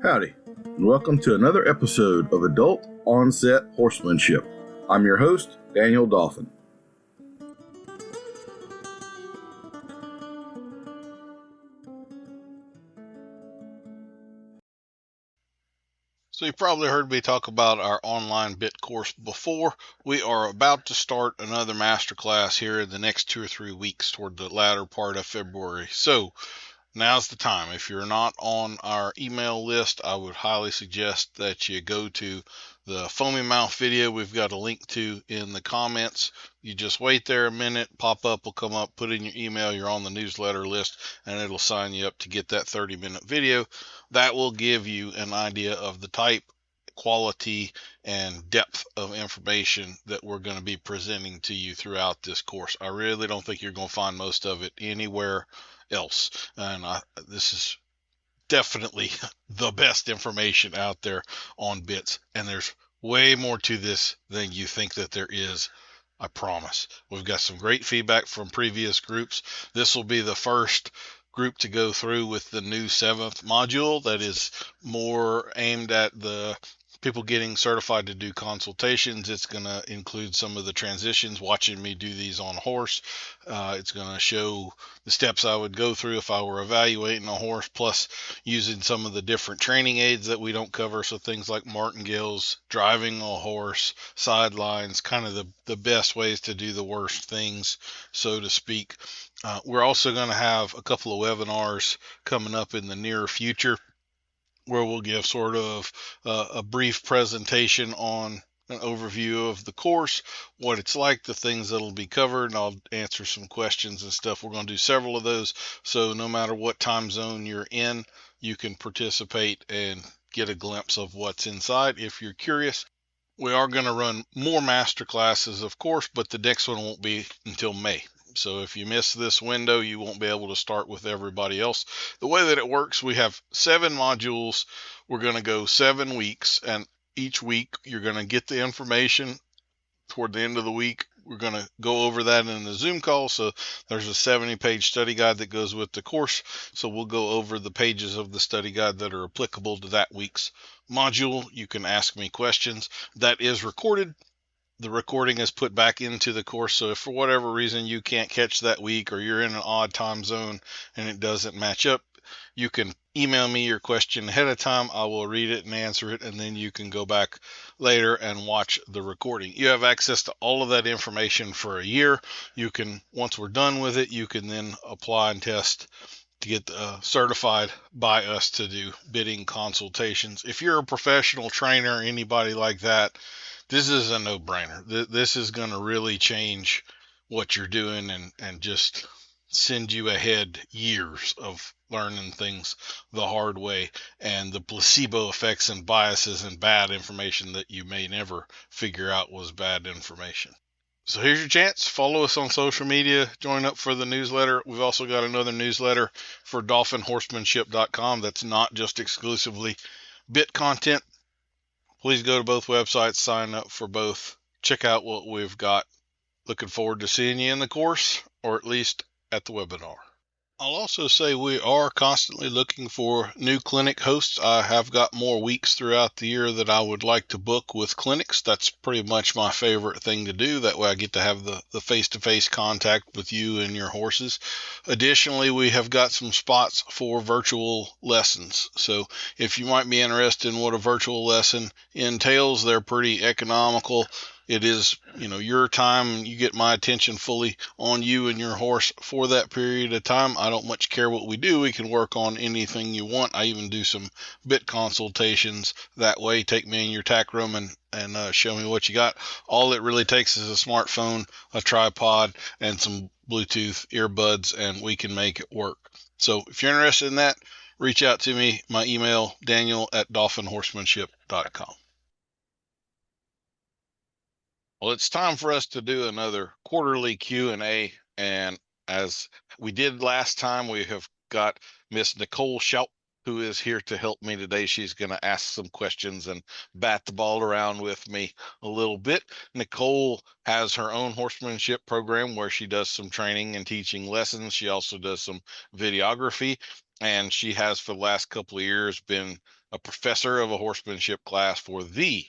Howdy, and welcome to another episode of Adult Onset Horsemanship. I'm your host, Daniel Dolphin. So you probably heard me talk about our online bit course before. We are about to start another masterclass here in the next 2 or 3 weeks toward the latter part of February. So now's the time. If you're not on our email list, I would highly suggest that you go to the foamy mouth video we've got a link to in the comments. You just wait there a minute, pop-up will come up, put in your email, you're on the newsletter list, and it'll sign you up to get that 30-minute video. That will give you an idea of the type, quality, and depth of information that we're going to be presenting to you throughout this course. I really don't think you're going to find most of it anywhere else, and this is definitely the best information out there on bits, and there's way more to this than you think that there is. I promise. We've got some great feedback from previous groups. This will be the first group to go through with the new 7th module that is more aimed at the people getting certified to do consultations. It's going to include some of the transitions, watching me do these on a horse. It's going to show the steps I would go through if I were evaluating a horse, plus using some of the different training aids that we don't cover. So things like martingales, driving a horse, sidelines, kind of the best ways to do the worst things, so to speak. We're also going to have a couple of webinars coming up in the near future where we'll give sort of a brief presentation on an overview of the course, what it's like, the things that'll be covered, and I'll answer some questions and stuff. We're going to do several of those, so no matter what time zone you're in, you can participate and get a glimpse of what's inside if you're curious. We are going to run more master classes, of course, but the next one won't be until May. So if you miss this window, you won't be able to start with everybody else. The way that it works, we have 7 modules. We're going to go 7 weeks, and each week you're going to get the information. Toward the end of the week, we're going to go over that in the Zoom call. So there's a 70-page study guide that goes with the course. So we'll go over the pages of the study guide that are applicable to that week's module. You can ask me questions. That is recorded. The recording is put back into the course, so if for whatever reason you can't catch that week or you're in an odd time zone and it doesn't match up, you can email me your question ahead of time. I will read it and answer it, and then you can go back later and watch the recording. You have access to all of that information for a year. You can, once we're done with it, you can then apply and test to get certified by us to do bidding consultations. If you're a professional trainer or anybody like that, this is a no-brainer. This is going to really change what you're doing and just send you ahead years of learning things the hard way, and the placebo effects and biases and bad information that you may never figure out was bad information. So here's your chance. Follow us on social media. Join up for the newsletter. We've also got another newsletter for dolphinhorsemanship.com that's not just exclusively bit content. Please go to both websites, sign up for both, check out what we've got. Looking forward to seeing you in the course, or at least at the webinar. I'll also say we are constantly looking for new clinic hosts. I have got more weeks throughout the year that I would like to book with clinics. That's pretty much my favorite thing to do. That way I get to have the face-to-face contact with you and your horses. Additionally, we have got some spots for virtual lessons. So if you might be interested in what a virtual lesson entails, they're pretty economical. It is, your time. You get my attention fully on you and your horse for that period of time. I don't much care what we do. We can work on anything you want. I even do some bit consultations that way. Take me in your tack room and show me what you got. All it really takes is a smartphone, a tripod, and some Bluetooth earbuds, and we can make it work. So if you're interested in that, reach out to me. My email, daniel@dolphinhorsemanship.com. Well, it's time for us to do another quarterly Q&A, and as we did last time, we have got Miss Nicole Schoup, who is here to help me today. She's going to ask some questions and bat the ball around with me a little bit. Nicole has her own horsemanship program where she does some training and teaching lessons. She also does some videography, and she has for the last couple of years been a professor of a horsemanship class for the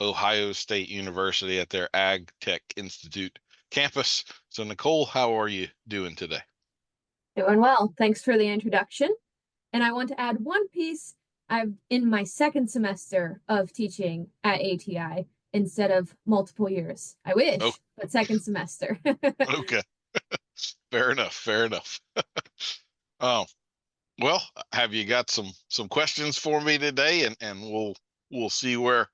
Ohio State University at their Ag Tech Institute campus. So, Nicole, how are you doing today? Doing well. Thanks for the introduction. And I want to add one piece. I'm in my second semester of teaching at ATI instead of multiple years. I Oh, wish, but second semester. okay. Fair enough. Fair enough. Um, well, have you got some questions for me today, and we'll see where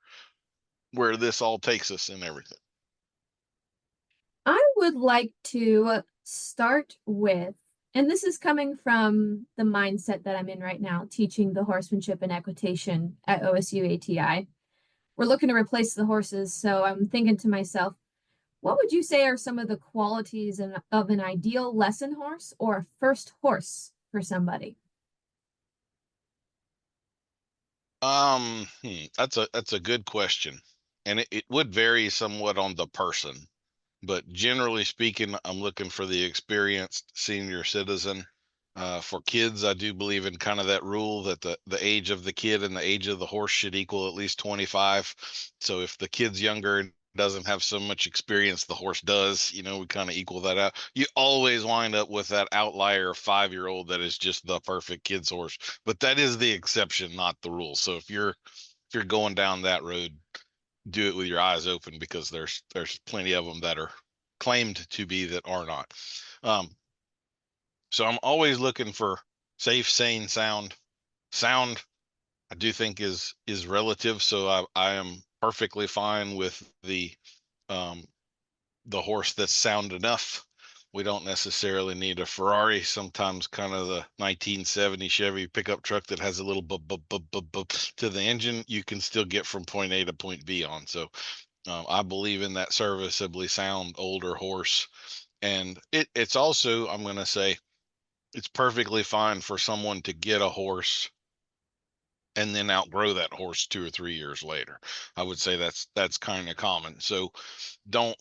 this all takes us and everything. I would like to start with, and this is coming from the mindset that I'm in right now, teaching the horsemanship and equitation at OSU ATI. We're looking to replace the horses, so I'm thinking to myself, what would you say are some of the qualities of an ideal lesson horse or a first horse for somebody? That's a good question, and it would vary somewhat on the person, but generally speaking, I'm looking for the experienced senior citizen. For kids, I do believe in kind of that rule that the age of the kid and the age of the horse should equal at least 25. So if the kid's younger and doesn't have so much experience, the horse does, we kind of equal that out. You always wind up with that outlier 5-year-old that is just the perfect kid's horse, but that is the exception, not the rule. So if you're going down that road, do it with your eyes open, because there's plenty of them that are claimed to be that are not. So I'm always looking for safe, sane, sound. Sound, I do think is relative. So I am perfectly fine with the horse that's sound enough. We don't necessarily need a Ferrari. Sometimes kind of the 1970 Chevy pickup truck that has a little bub bub bub bub bub to the engine, you can still get from point A to point B on. So I believe in that serviceably sound older horse. And it's also, I'm going to say, it's perfectly fine for someone to get a horse and then outgrow that horse 2 or 3 years later. I would say that's kind of common. So don't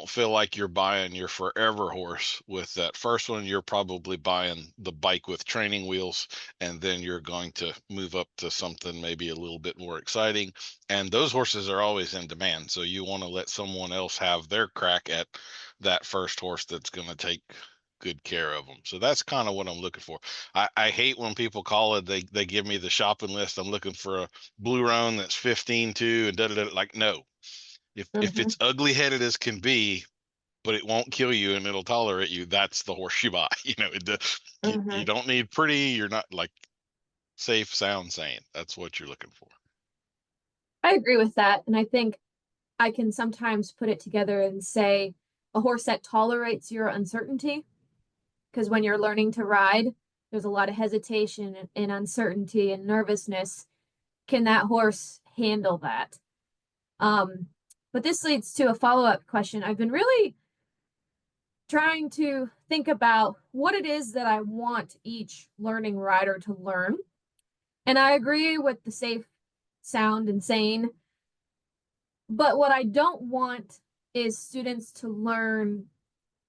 feel like you're buying your forever horse with that first one. You're probably buying the bike with training wheels, and then you're going to move up to something maybe a little bit more exciting. And those horses are always in demand. So you want to let someone else have their crack at that first horse that's going to take good care of them. So that's kind of what I'm looking for. I hate when people call it, they give me the shopping list. I'm looking for a blue roan that's 15 too, and da-da-da. Like, no, if it's ugly headed as can be, but it won't kill you and it'll tolerate you, that's the horse you buy. You don't need pretty. You're not like safe, sound, sane. That's what you're looking for. I agree with that. And I think I can sometimes put it together and say a horse that tolerates your uncertainty. Because when you're learning to ride, there's a lot of hesitation and uncertainty and nervousness. Can that horse handle that? But this leads to a follow-up question. I've been really trying to think about what it is that I want each learning rider to learn. And I agree with the safe, sound, and sane. But what I don't want is students to learn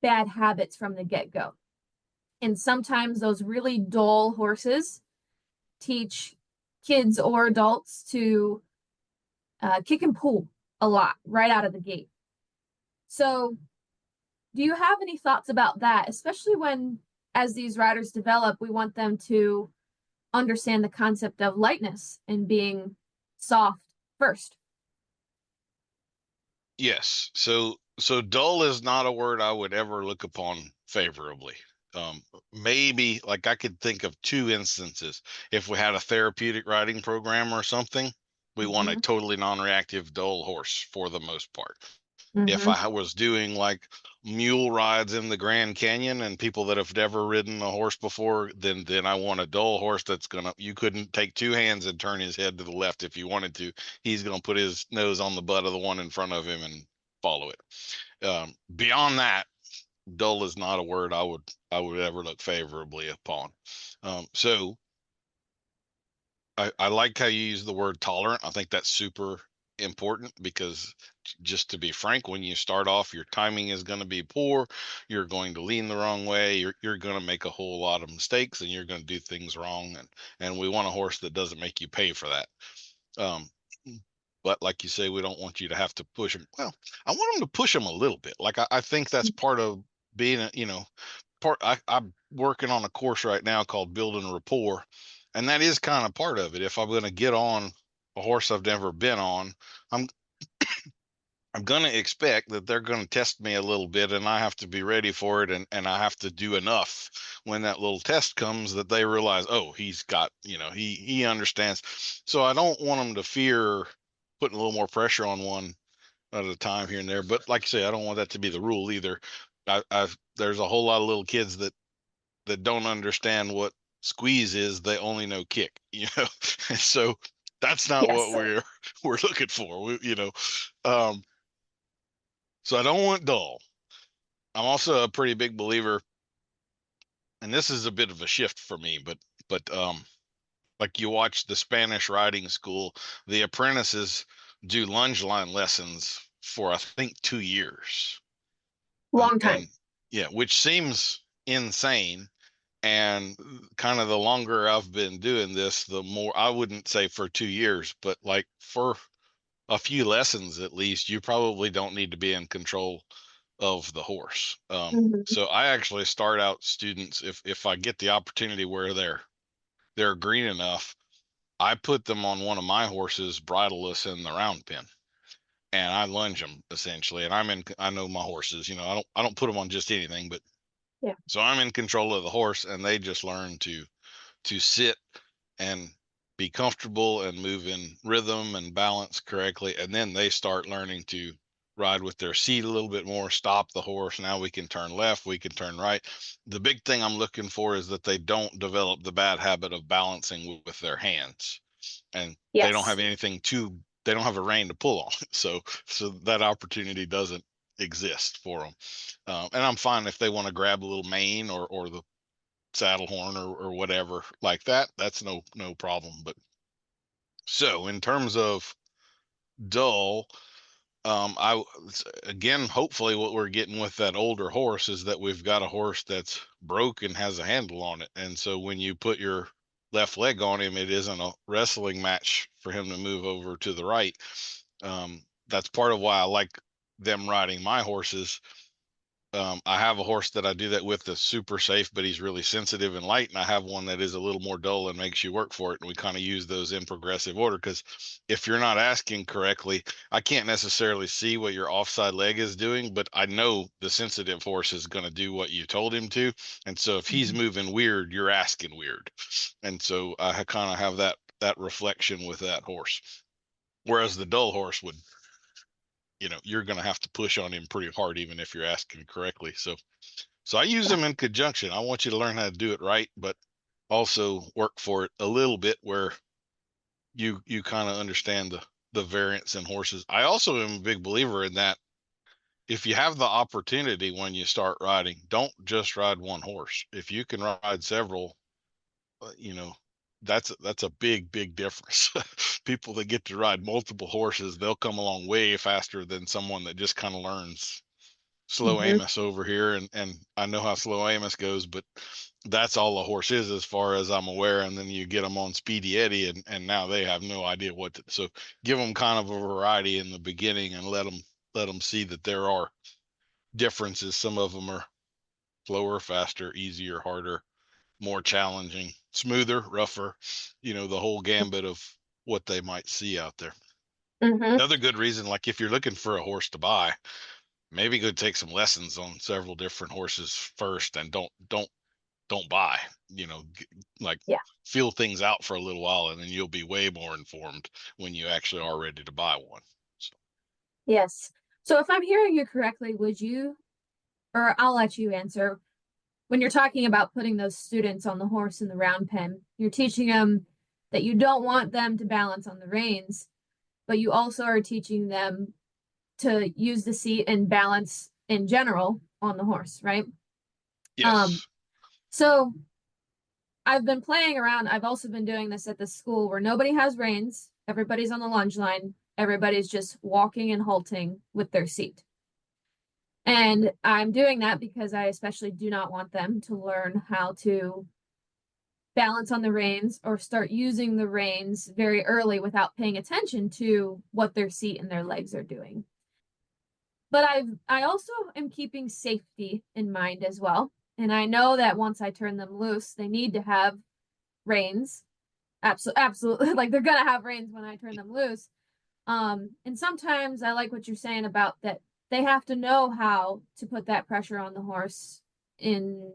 bad habits from the get-go. And sometimes those really dull horses teach kids or adults to kick and pull a lot right out of the gate. So do you have any thoughts about that, especially when, as these riders develop, we want them to understand the concept of lightness and being soft first? Yes. So dull is not a word I would ever look upon favorably. Maybe, like, I could think of 2 instances. If we had a therapeutic riding program or something, we want a totally non-reactive dull horse for the most part. If I was doing like mule rides in the Grand Canyon and people that have never ridden a horse before, then I want a dull horse that's you couldn't take 2 hands and turn his head to the left if you wanted to. He's gonna put his nose on the butt of the one in front of him and follow it. Beyond that, dull is not a word I would ever look favorably upon. So I like how you use the word tolerant. I think that's super important because, just to be frank, when you start off, your timing is going to be poor. You're going to lean the wrong way. You're going to make a whole lot of mistakes, and you're going to do things wrong. And we want a horse that doesn't make you pay for that. Um, but like you say, we don't want you to have to push them. Well, I want them to push them a little bit. Like I think that's part of being I'm working on a course right now called Building Rapport, and that is kind of part of it. If I'm going to get on a horse I've never been on, I'm I'm going to expect that they're going to test me a little bit, and I have to be ready for it, and I have to do enough when that little test comes that they realize, oh, he's got, he understands. So I don't want them to fear putting a little more pressure on one at a time here and there. But like I say, I don't want that to be the rule either. There's a whole lot of little kids that don't understand what squeeze is. They only know kick, so that's not what we're looking for. So I don't want dull. I'm also a pretty big believer, and this is a bit of a shift for me, but like you watch the Spanish riding school, the apprentices do lunge line lessons for I think 2 years. Long time. And yeah, which seems insane. And kind of the longer I've been doing this, the more, I wouldn't say for 2 years, but like for a few lessons at least, you probably don't need to be in control of the horse. So I actually start out students, if I get the opportunity where they're green enough, I put them on one of my horses bridleless in the round pen, and I lunge them essentially. And I know my horses, I don't put them on just anything, but yeah. So I'm in control of the horse, and they just learn to sit and be comfortable and move in rhythm and balance correctly. And then they start learning to ride with their seat a little bit more, stop the horse. Now we can turn left, we can turn right. The big thing I'm looking for is that they don't develop the bad habit of balancing with their hands. And they don't have they don't have a rein to pull on. So that opportunity doesn't exist for them. And I'm fine if they want to grab a little mane or the saddle horn or whatever like that. That's no problem. But so in terms of dull, I again, hopefully what we're getting with that older horse is that we've got a horse that's broke and has a handle on it. And so when you put your left leg on him, it isn't a wrestling match for him to move over to the right. That's part of why I like them riding my horses. I have a horse that I do that with that's super safe, but he's really sensitive and light. And I have one that is a little more dull and makes you work for it. And we kind of use those in progressive order, because if you're not asking correctly, I can't necessarily see what your offside leg is doing, but I know the sensitive horse is going to do what you told him to. And so if he's moving weird, you're asking weird. And so I kind of have that reflection with that horse. Whereas the dull horse would, you're going to have to push on him pretty hard, even if you're asking correctly. So I use them in conjunction. I want you to learn how to do it right, but also work for it a little bit where you kind of understand the variance in horses. I also am a big believer in that. If you have the opportunity when you start riding, don't just ride one horse. If you can ride several, that's a big difference. People that get to ride multiple horses, they'll come along way faster than someone that just kind of learns slow Amos over here. And I know how slow Amos goes, but that's all a horse is as far as I'm aware. And then you get them on Speedy Eddie, and now they have no idea so give them kind of a variety in the beginning, and let them see that there are differences. Some of them are slower, faster, easier, harder, more challenging, smoother, rougher, the whole gambit of what they might see out there. Another good reason, like if you're looking for a horse to buy, maybe go take some lessons on several different horses first, and don't buy, feel things out for a little while, and then you'll be way more informed when you actually are ready to buy one. So. Yes. So if I'm hearing you correctly, would you, or I'll let you answer, when you're talking about putting those students on the horse in the round pen, you're teaching them that you don't want them to balance on the reins, but you also are teaching them to use the seat and balance in general on the horse, right? Yes. So I've been playing around. I've also been doing this at the school where nobody has reins. Everybody's on the lunge line. Everybody's just walking and halting with their seat. And I'm doing that because I especially do not want them to learn how to balance on the reins or start using the reins very early without paying attention to what their seat and their legs are doing. But I also am keeping safety in mind as well. And I know that once I turn them loose, they need to have reins. Absolutely. Like they're gonna have reins when I turn them loose. And sometimes I like what you're saying about that they have to know how to put that pressure on the horse in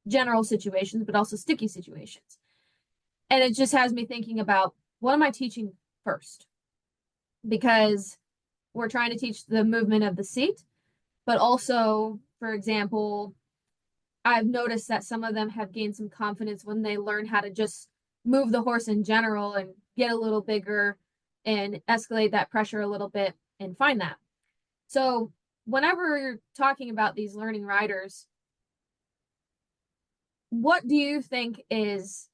general situations, but also sticky situations. And it just has me thinking about what am I teaching first? Because we're trying to teach the movement of the seat, but also, for example, I've noticed that some of them have gained some confidence when they learn how to just move the horse in general and get a little bigger and escalate that pressure a little bit and find that. So whenever you're talking about these learning riders, what do you think is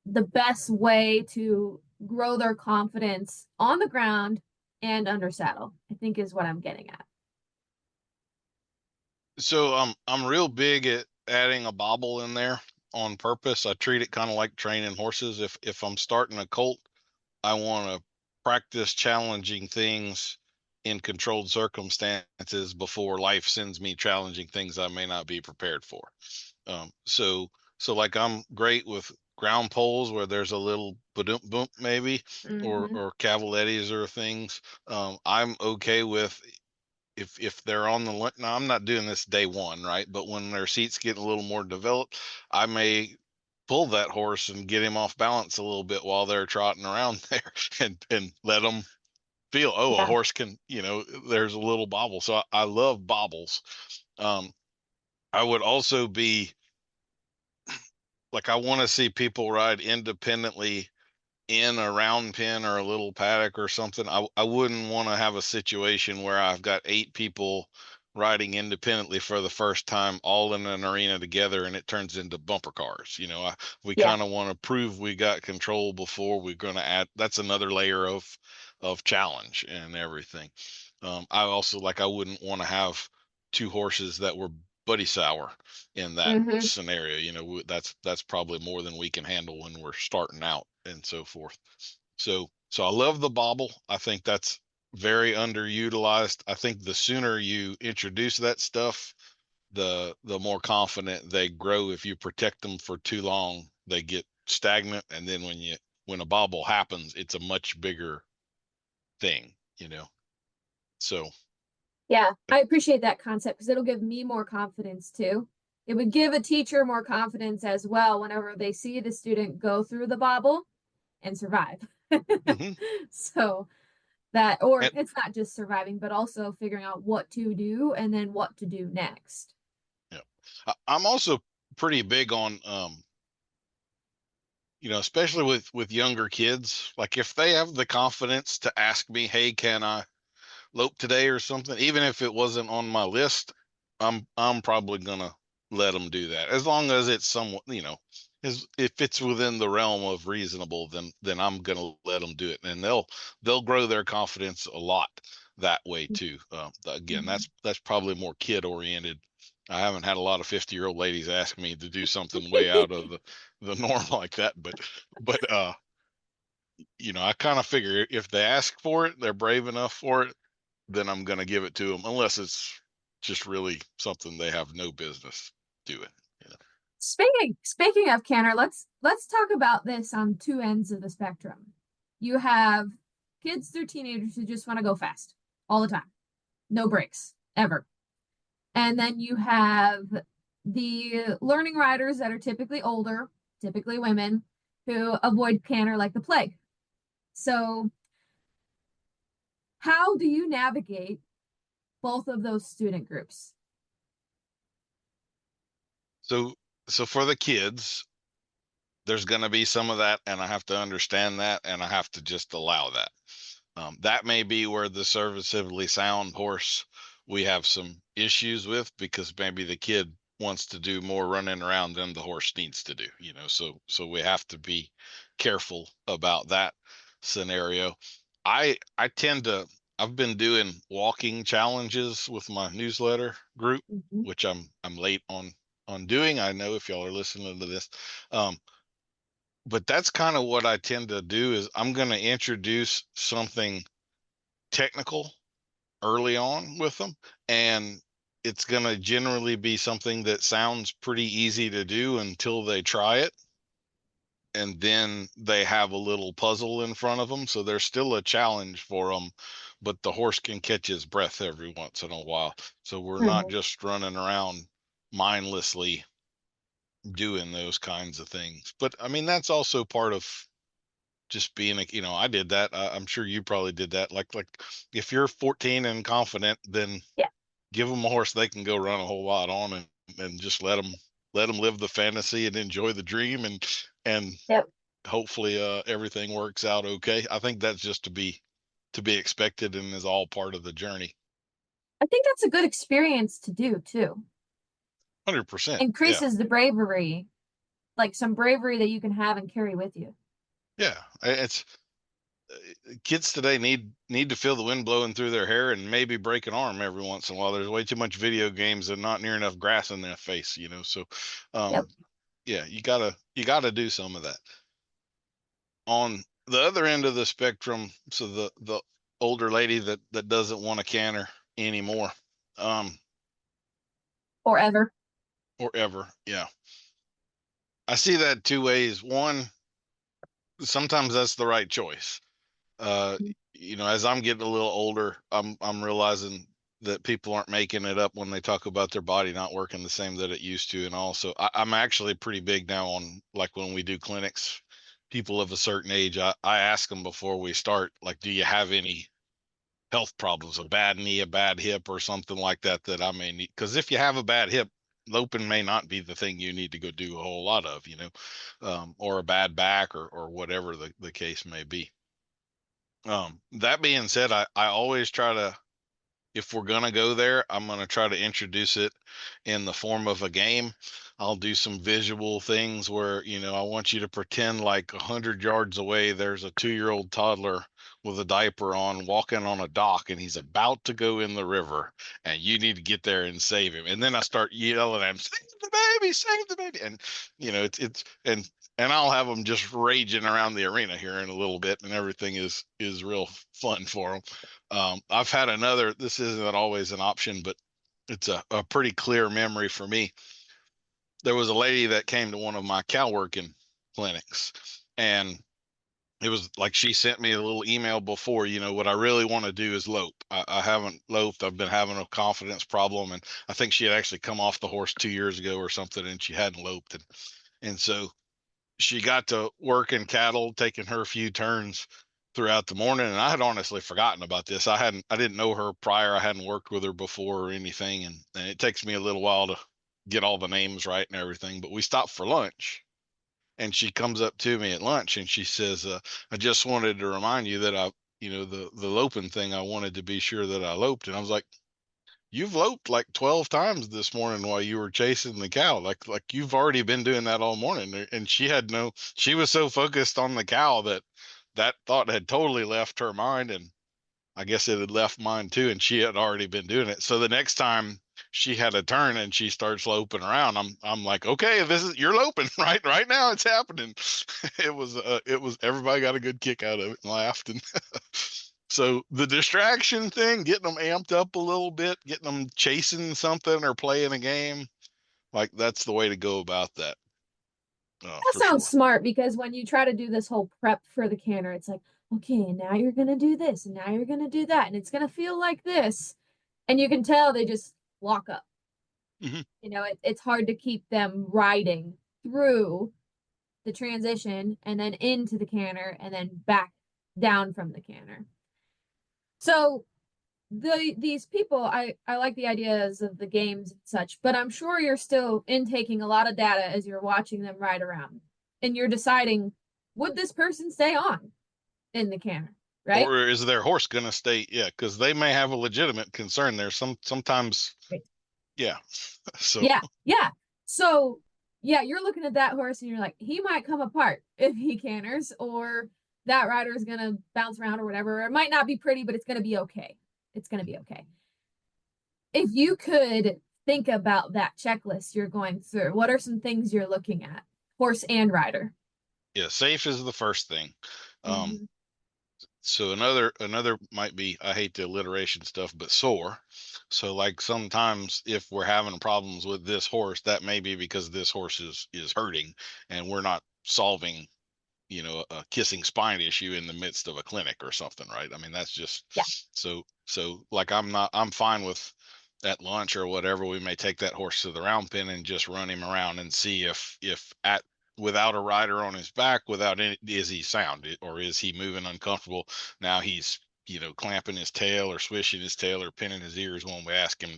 the best way to grow their confidence on the ground and under saddle? I think is what I'm getting at. So I'm real big at adding a bobble in there on purpose. I treat it kind of like training horses. If I'm starting a colt, I want to practice challenging things in controlled circumstances before life sends me challenging things I may not be prepared for. So like I'm great with ground poles where there's a little boom boom maybe, or cavalettis or things. I'm okay with if they're on the now I'm not doing this day one, right? But when their seats get a little more developed, I may pull that horse and get him off balance a little bit while they're trotting around there and let them feel, oh, a horse can, there's a little bobble. So I love bobbles. I would also be like, I want to see people ride independently in a round pen or a little paddock or something. I wouldn't want to have a situation where I've got 8 people riding independently for the first time, all in an arena together, and it turns into bumper cars. We kind of want to prove we got control before we're going to add. That's another layer of challenge and everything. I also I wouldn't want to have 2 horses that were buddy sour in that scenario. That's probably more than we can handle when we're starting out and so forth. So I love the bobble. I think that's very underutilized. I think the sooner you introduce that stuff, the more confident they grow. If you protect them for too long, they get stagnant, and then when a bobble happens, it's a much bigger thing. So yeah, I appreciate that concept because it'll give me more confidence too. It would give a teacher more confidence as well whenever they see the student go through the bobble and survive. So that, or it's not just surviving, but also figuring out what to do and then what to do next. Yeah. I'm also pretty big on, especially with younger kids, like if they have the confidence to ask me, hey, can I lope today or something, even if it wasn't on my list, I'm probably gonna let them do that, as long as it's somewhat, if it's within the realm of reasonable, then I'm gonna let them do it, and they'll grow their confidence a lot that way too. Again, that's probably more kid oriented. I haven't had a lot of 50-year-old ladies ask me to do something way out of the norm like that, but I kind of figure if they ask for it, they're brave enough for it, then I'm going to give it to them, unless it's just really something they have no business doing. Speaking of canter, let's talk about this on 2 ends of the spectrum. You have kids through teenagers who just want to go fast all the time, no breaks ever. And then you have the learning riders that are typically older, typically women, who avoid canter like the plague. So how do you navigate both of those student groups? So for the kids, there's going to be some of that, and I have to understand that, and I have to just allow that. That may be where the serviceably sound horse we have some issues with, because maybe the kid wants to do more running around than the horse needs to do, so we have to be careful about that scenario. I tend to, I've been doing walking challenges with my newsletter group, which I'm late on doing. I know if y'all are listening to this. But that's kind of what I tend to do is I'm going to introduce something technical early on with them, and it's going to generally be something that sounds pretty easy to do until they try it, and then they have a little puzzle in front of them, so there's still a challenge for them, but the horse can catch his breath every once in a while, so we're not just running around mindlessly doing those kinds of things. But I mean, that's also part of just being I did that. I'm sure you probably did that. Like if you're 14 and confident, then Yeah. give them a horse they can go run a whole lot on, and just let them live the fantasy and enjoy the dream, and Yep. hopefully everything works out okay. I think that's just to be expected and is all part of the journey. I think that's a good experience to do too. 100%. Yeah. Increases the bravery, like some bravery that you can have and carry with you. Yeah. It's kids today need to feel the wind blowing through their hair and maybe break an arm every once in a while. There's way too much video games and not near enough grass in their face, So, Yep. yeah, you gotta do some of that. On the other end of the spectrum, so the older lady that doesn't want a canter anymore, Or ever. or ever, yeah. I see that two ways. One, sometimes that's the right choice. uh as I'm getting a little older, I'm realizing that people aren't making it up when they talk about their body not working the same that it used to. And also I'm actually pretty big now on, like, when we do clinics, people of a certain age, I ask them before we start, like, do you have any health problems, a bad knee, a bad hip, or something like that I may need? Because if you have a bad hip, loping may not be the thing you need to go do a whole lot of, or a bad back, or whatever the case may be. That being said, I always try to, if we're gonna go there, I'm gonna try to introduce it in the form of a game. I'll do some visual things where, I want you to pretend like 100 yards away there's a 2-year-old toddler with a diaper on walking on a dock, and he's about to go in the river, and you need to get there and save him. And then I start yelling at him, save the baby. And it's and I'll have them just raging around the arena here in a little bit, and everything is real fun for them. I've had another, this isn't always an option, but it's a pretty clear memory for me. There was a lady that came to one of my cow working clinics, and it was like, she sent me a little email before, what I really want to do is lope. I haven't loped. I've been having a confidence problem. And I think she had actually come off the horse 2 years ago or something, and she hadn't loped. And so she got to work in cattle, taking her a few turns throughout the morning. And I had honestly forgotten about this. I didn't know her prior. I hadn't worked with her before or anything. And it takes me a little while to get all the names right and everything, but we stopped for lunch, and she comes up to me at lunch and she says, I just wanted to remind you that the loping thing, I wanted to be sure that I loped. And I was like, you've loped like 12 times this morning while you were chasing the cow. Like you've already been doing that all morning. And she was so focused on the cow that thought had totally left her mind. And I guess it had left mine too. And she had already been doing it. So the next time she had a turn and she starts loping around, I'm like, okay, you're loping right now. It's happening. It was everybody got a good kick out of it and laughed. And so the distraction thing, getting them amped up a little bit, getting them chasing something or playing a game, like, that's the way to go about that. That For sounds sure. smart, because when you try to do this whole prep for the canter, it's like, okay, and now you're gonna do this, and now you're gonna do that, and it's gonna feel like this. And you can tell they just lock up. Mm-hmm. It's hard to keep them riding through the transition and then into the canter and then back down from the canter. So these people, I like the ideas of the games and such, but I'm sure you're still intaking a lot of data as you're watching them ride around, and you're deciding, would this person stay on in the canter, right? Or is their horse going to stay? Yeah, because they may have a legitimate concern there. Sometimes, Right. yeah. So Yeah. So yeah, you're looking at that horse and you're like, he might come apart if he canters, or that rider is going to bounce around or whatever. It might not be pretty, but it's going to be okay. It's going to be okay. If you could think about that checklist you're going through, what are some things you're looking at? Horse and rider. Yeah, safe is the first thing. Mhm. So another might be, I hate the alliteration stuff, but sore. So like sometimes if we're having problems with this horse, that may be because this horse is hurting and we're not solving, a kissing spine issue in the midst of a clinic or something, right? I mean, that's just Yeah. so like I'm fine with at lunch or whatever, we may take that horse to the round pen and just run him around and see if at without a rider on his back, without any, is he sound or is he moving uncomfortable? Now he's, clamping his tail or swishing his tail or pinning his ears when we ask him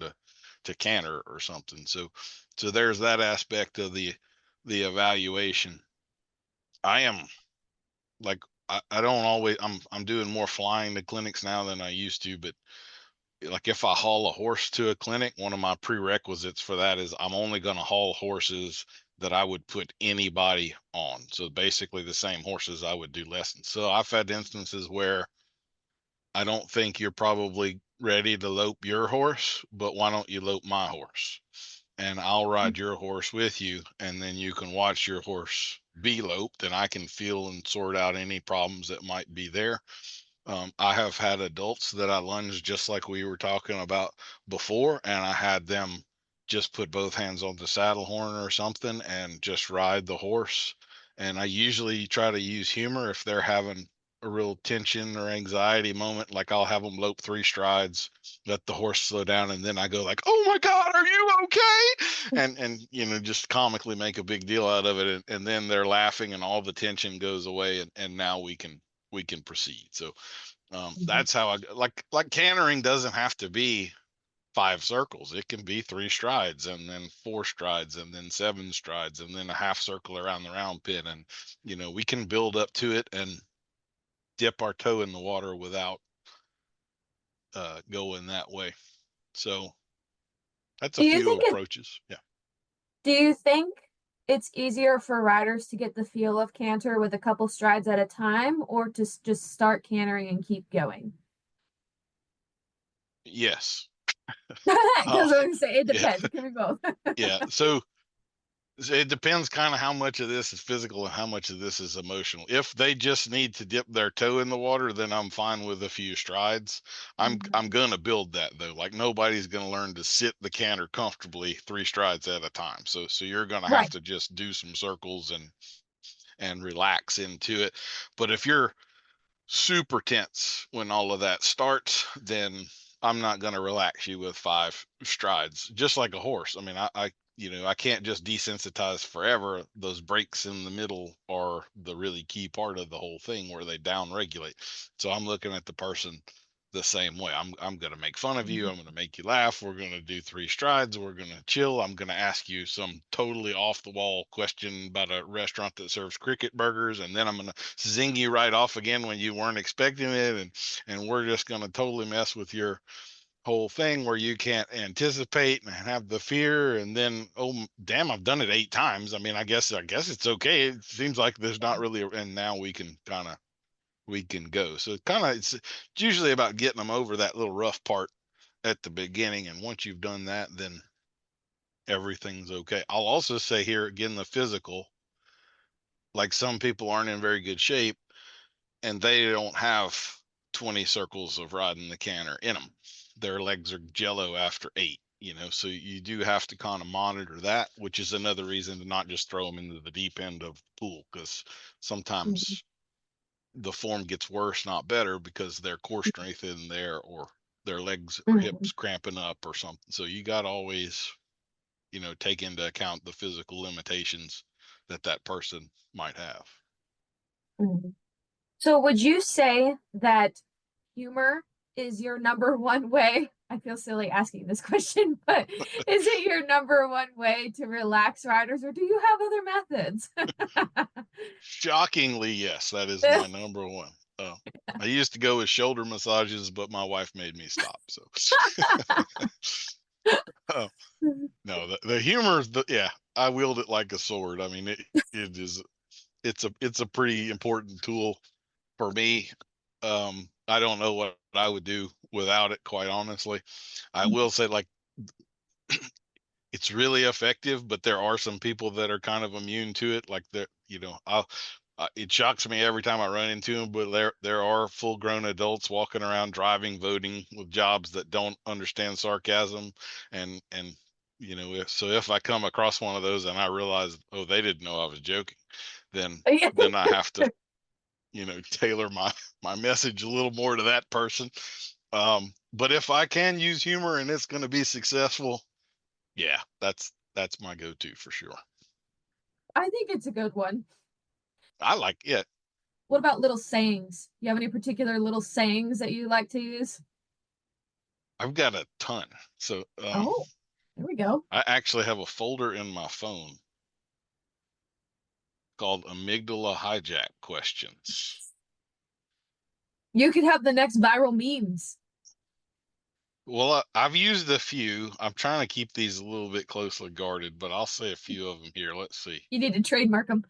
to canter or something. So there's that aspect of the evaluation. I am like I don't always I'm doing more flying to clinics now than I used to, but like if I haul a horse to a clinic, one of my prerequisites for that is I'm only going to haul horses that I would put anybody on. So basically the same horses I would do lessons. So I've had instances where I don't think you're probably ready to lope your horse, but why don't you lope my horse? And I'll ride your horse with you, and then you can watch your horse be loped, and I can feel and sort out any problems that might be there. I have had adults that I lunged just like we were talking about before, and I had them just put both hands on the saddle horn or something and just ride the horse. And I usually try to use humor if they're having a real tension or anxiety moment. Like I'll have them lope 3 strides, let the horse slow down, and then I go like, "Oh my God, are you okay?" And just comically make a big deal out of it, and then they're laughing, and all the tension goes away, and now we can proceed. So Mhm. that's how I like cantering doesn't have to be 5 circles. It can be 3 strides and then 4 strides and then 7 strides and then a half circle around the round pin. And, we can build up to it and dip our toe in the water without going that way. So that's a Do you few think it approaches. Yeah. do you think it's easier for riders to get the feel of canter with a couple strides at a time or to just start cantering and keep going? Yes. Because Uh, I was gonna say it yeah. depends. It can be both. Yeah. So it depends kind of how much of this is physical and how much of this is emotional. If they just need to dip their toe in the water, then I'm fine with a few strides. I'm Mhm. going to build that though. Like nobody's going to learn to sit the canter comfortably 3 strides at a time. So you're going to have Right. to just do some circles and relax into it. But if you're super tense when all of that starts, then I'm not going to relax you with 5 strides, just like a horse. I mean, I can't just desensitize forever. Those breaks in the middle are the really key part of the whole thing where they down regulate. So I'm looking at the person the same way. I'm going to make fun of you. I'm going to make you laugh. We're going to do 3 strides. We're going to chill. I'm going to ask you some totally off the wall question about a restaurant that serves cricket burgers. And then I'm going to zing you right off again when you weren't expecting it. And we're just going to totally mess with your whole thing where you can't anticipate and have the fear. And then, oh, damn, I've done it 8 times. I mean, I guess it's okay. It seems like there's not really, and now we can go. So it's usually about getting them over that little rough part at the beginning. And once you've done that, then everything's okay. I'll also say here again, the physical, like some people aren't in very good shape and they don't have 20 circles of riding the canter in them. Their legs are jello after 8. So you do have to kind of monitor that, which is another reason to not just throw them into the deep end of the pool, because Mhm. sometimes the form gets worse, not better, because their core strength isn't there or their legs or Mhm. hips cramping up or something. So you got to always, take into account the physical limitations that person might have. Mhm. So would you say that humor is your number one way? I feel silly asking this question, but is it your number one way to relax riders, or do you have other methods? Shockingly, yes, that is my number one. I used to go with shoulder massages, but my wife made me stop. So, uh, no, the humor is yeah, I wield it like a sword. I mean, it's a pretty important tool for me, I don't know what I would do without it, quite honestly. I will say, like, it's really effective, but there are some people that are kind of immune to it. Like, it shocks me every time I run into them, but there are full grown adults walking around driving, voting with jobs that don't understand sarcasm. And so if I come across one of those and I realize, oh, they didn't know I was joking, then I have to, tailor my message a little more to that person. But if I can use humor and it's going to be successful, yeah, that's my go-to for sure. I think it's a good one. I like it. What about little sayings? You have any particular little sayings that you like to use? I've got a ton. So Oh, there we go. I actually have a folder in my phone called amygdala hijack questions. You could have the next viral memes. Well, I've used a few. I'm trying to keep these a little bit closely guarded, but I'll say a few of them here. Let's see. You need to trademark them.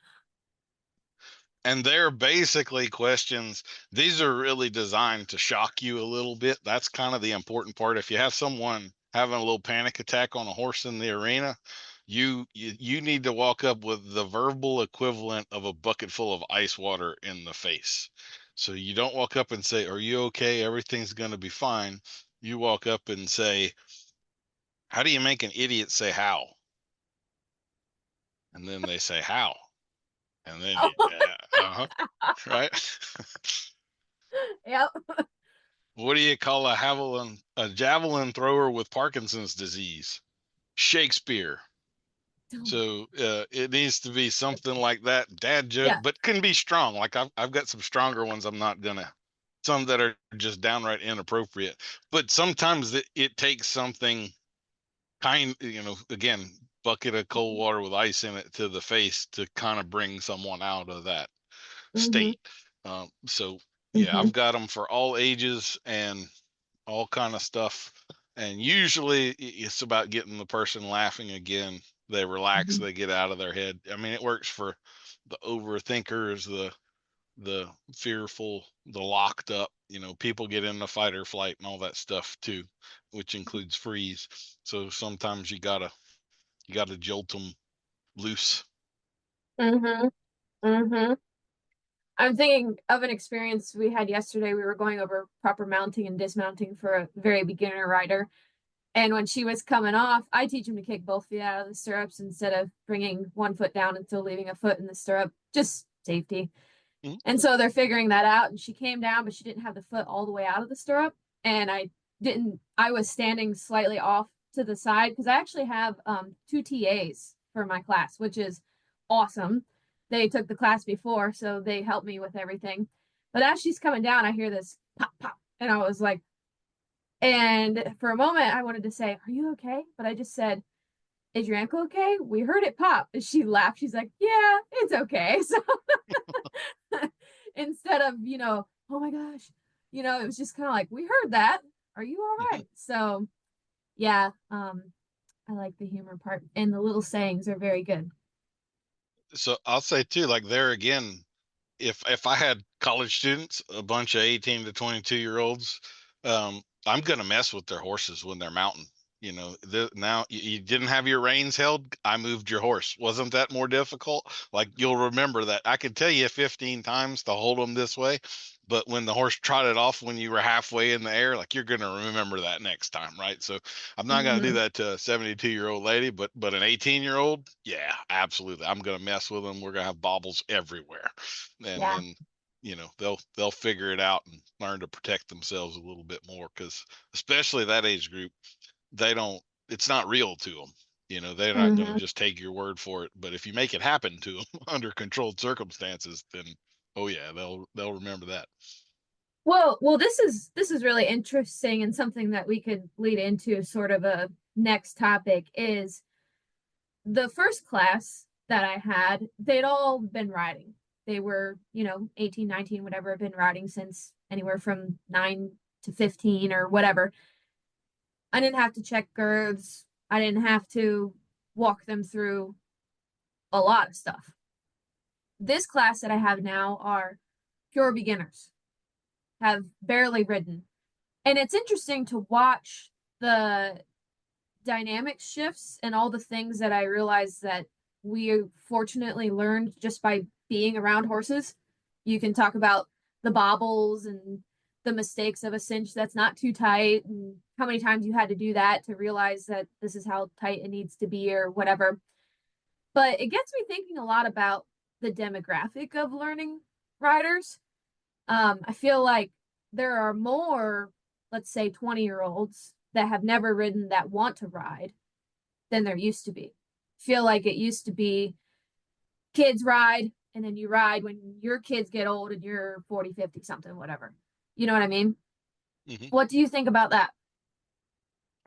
And they're basically questions. These are really designed to shock you a little bit. That's kind of the important part. If you have someone having a little panic attack on a horse in the arena, you need to walk up with the verbal equivalent of a bucket full of ice water in the face. So you don't walk up and say, "Are you okay? Everything's going to be fine." You walk up and say, "How do you make an idiot say how?" And then they say, "How?" And then right? Yep. What do you call a javelin thrower with Parkinson's disease? Shakespeare. So it needs to be something like that, dad joke, Yeah. but can be strong. Like I've got some stronger ones. I'm not gonna. Some that are just downright inappropriate. But sometimes it takes something again, bucket of cold water with ice in it to the face to kind of bring someone out of that state. So yeah, I've got them for all ages and all kind of stuff. And usually it's about getting the person laughing again. They relax, they get out of their head. I mean, it works for the overthinkers, the fearful, the locked up, people get into fight or flight and all that stuff too, which includes freeze. So sometimes you gotta jolt them loose. Mm-hmm. Mm-hmm. I'm thinking of an experience we had yesterday. We were going over proper mounting and dismounting for a very beginner rider. And when she was coming off, I teach them to kick both feet out of the stirrups instead of bringing one foot down and still leaving a foot in the stirrup, just safety. Mm-hmm. And so they're figuring that out. And she came down, but she didn't have the foot all the way out of the stirrup. And I was standing slightly off to the side because I actually have two TAs for my class, which is awesome. They took the class before, so they helped me with everything. But as she's coming down, I hear this pop, pop. And I was like, and for a moment, I wanted to say, "Are you okay?" But I just said, "Is your ankle okay? We heard it pop." And she laughed. She's like, "Yeah, it's okay." So instead of, "Oh my gosh," it was just kind of like, "We heard that. Are you all right?" So yeah, I like the humor part, and the little sayings are very good. So I'll say too, like there again, if I had college students, a bunch of 18 to 22-year-olds, I'm going to mess with their horses when they're mounting. Now you didn't have your reins held. I moved your horse. Wasn't that more difficult? Like you'll remember that. I could tell you 15 times to hold them this way, but when the horse trotted off when you were halfway in the air, like you're going to remember that next time, right? So I'm not going to do that to a 72-year-old lady, but an 18-year-old, yeah, absolutely. I'm going to mess with them. We're going to have bobbles everywhere, and they'll figure it out and learn to protect themselves a little bit more, because especially that age group, it's not real to them. They're not going to just take your word for it. But if you make it happen to them under controlled circumstances, then oh yeah, they'll remember that. Well, this is really interesting, and something that we could lead into sort of a next topic is the first class that I had. They'd all been riding. They were, 18, 19, whatever, have been riding since anywhere from 9 to 15 or whatever. I didn't have to check girths. I didn't have to walk them through a lot of stuff. This class that I have now are pure beginners, have barely ridden. And it's interesting to watch the dynamic shifts and all the things that I realized that we fortunately learned just by being around horses. You can talk about the bobbles and the mistakes of a cinch that's not too tight and how many times you had to do that to realize that this is how tight it needs to be or whatever. But it gets me thinking a lot about the demographic of learning riders. I feel like there are more, let's say, 20-year-olds that have never ridden that want to ride than there used to be. I feel like it used to be kids ride and then you ride when your kids get old and you're 40, 50, something, whatever. You know what I mean? Hmm. What do you think about that?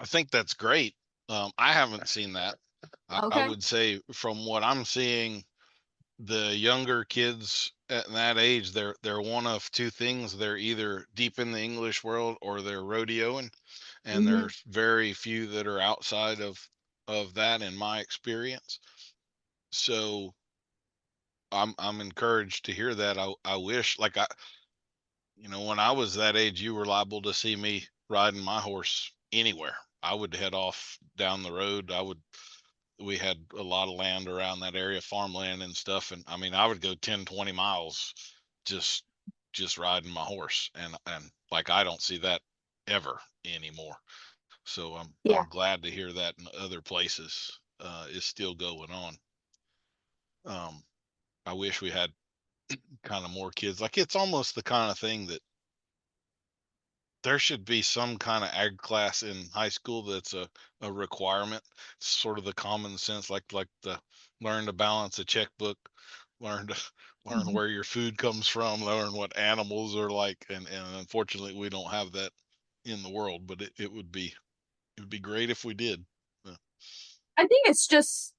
I think that's great. I haven't seen that. I Okay. would say from what I'm seeing, the younger kids at that age, they're one of two things. They're either deep in the English world or they're rodeoing, and Mm-hmm. there's very few that are outside of that in my experience. So I'm encouraged to hear that. I wish, like, when I was that age, you were liable to see me riding my horse anywhere. I would head off down the road. We had a lot of land around that area, farmland and stuff. And I mean, I would go 10, 20 miles just, just riding my horse. And like, I don't see that ever anymore. So Yeah. I'm glad to hear that in other places, is still going on. Um, I wish we had kind of more kids. Like, it's almost the kind of thing that there should be some kind of ag class in high school that's a requirement. It's sort of the common sense, like the learn to balance a checkbook, learn to learn Mhm. where your food comes from, learn what animals are like, and unfortunately we don't have that in the world, but it would be great if we did. Yeah. I think it's just,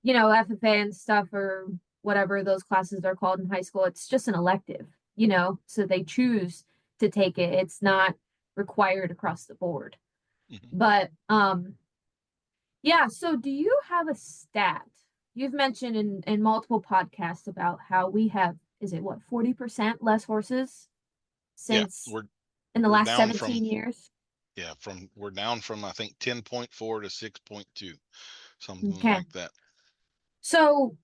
FFA and stuff or whatever those classes are called in high school. It's just an elective, so they choose to take it. It's not required across the board. Mhm. But yeah, so do you have a stat? You've mentioned in multiple podcasts about how we have, is it what, 40% less horses Yeah, since we're in the we're last down from 17 years? yeah, from we're down from I think 10.4 to 6.2, something Okay. like that. So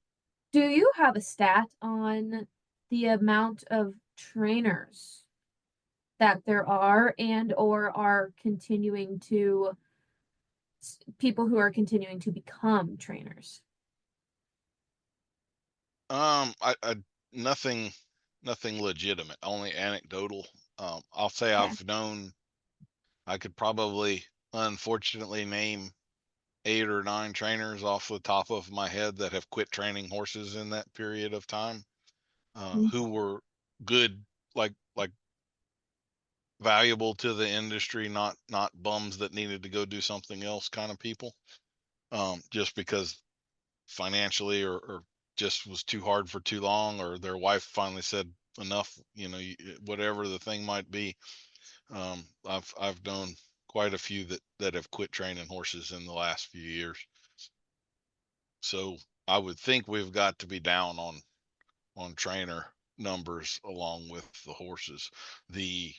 do you have a stat on the amount of trainers that there are and or are continuing to people who are continuing to become trainers? I nothing legitimate, only anecdotal. I'll say Okay. I could probably, unfortunately, name 8 or 9 trainers off the top of my head that have quit training horses in that period of time, who were good, like valuable to the industry, not bums that needed to go do something else kind of people. Just because financially or just was too hard for too long, or their wife finally said enough, whatever the thing might be. I've known quite a few that have quit training horses in the last few years. So I would think we've got to be down on trainer numbers along with the horses. The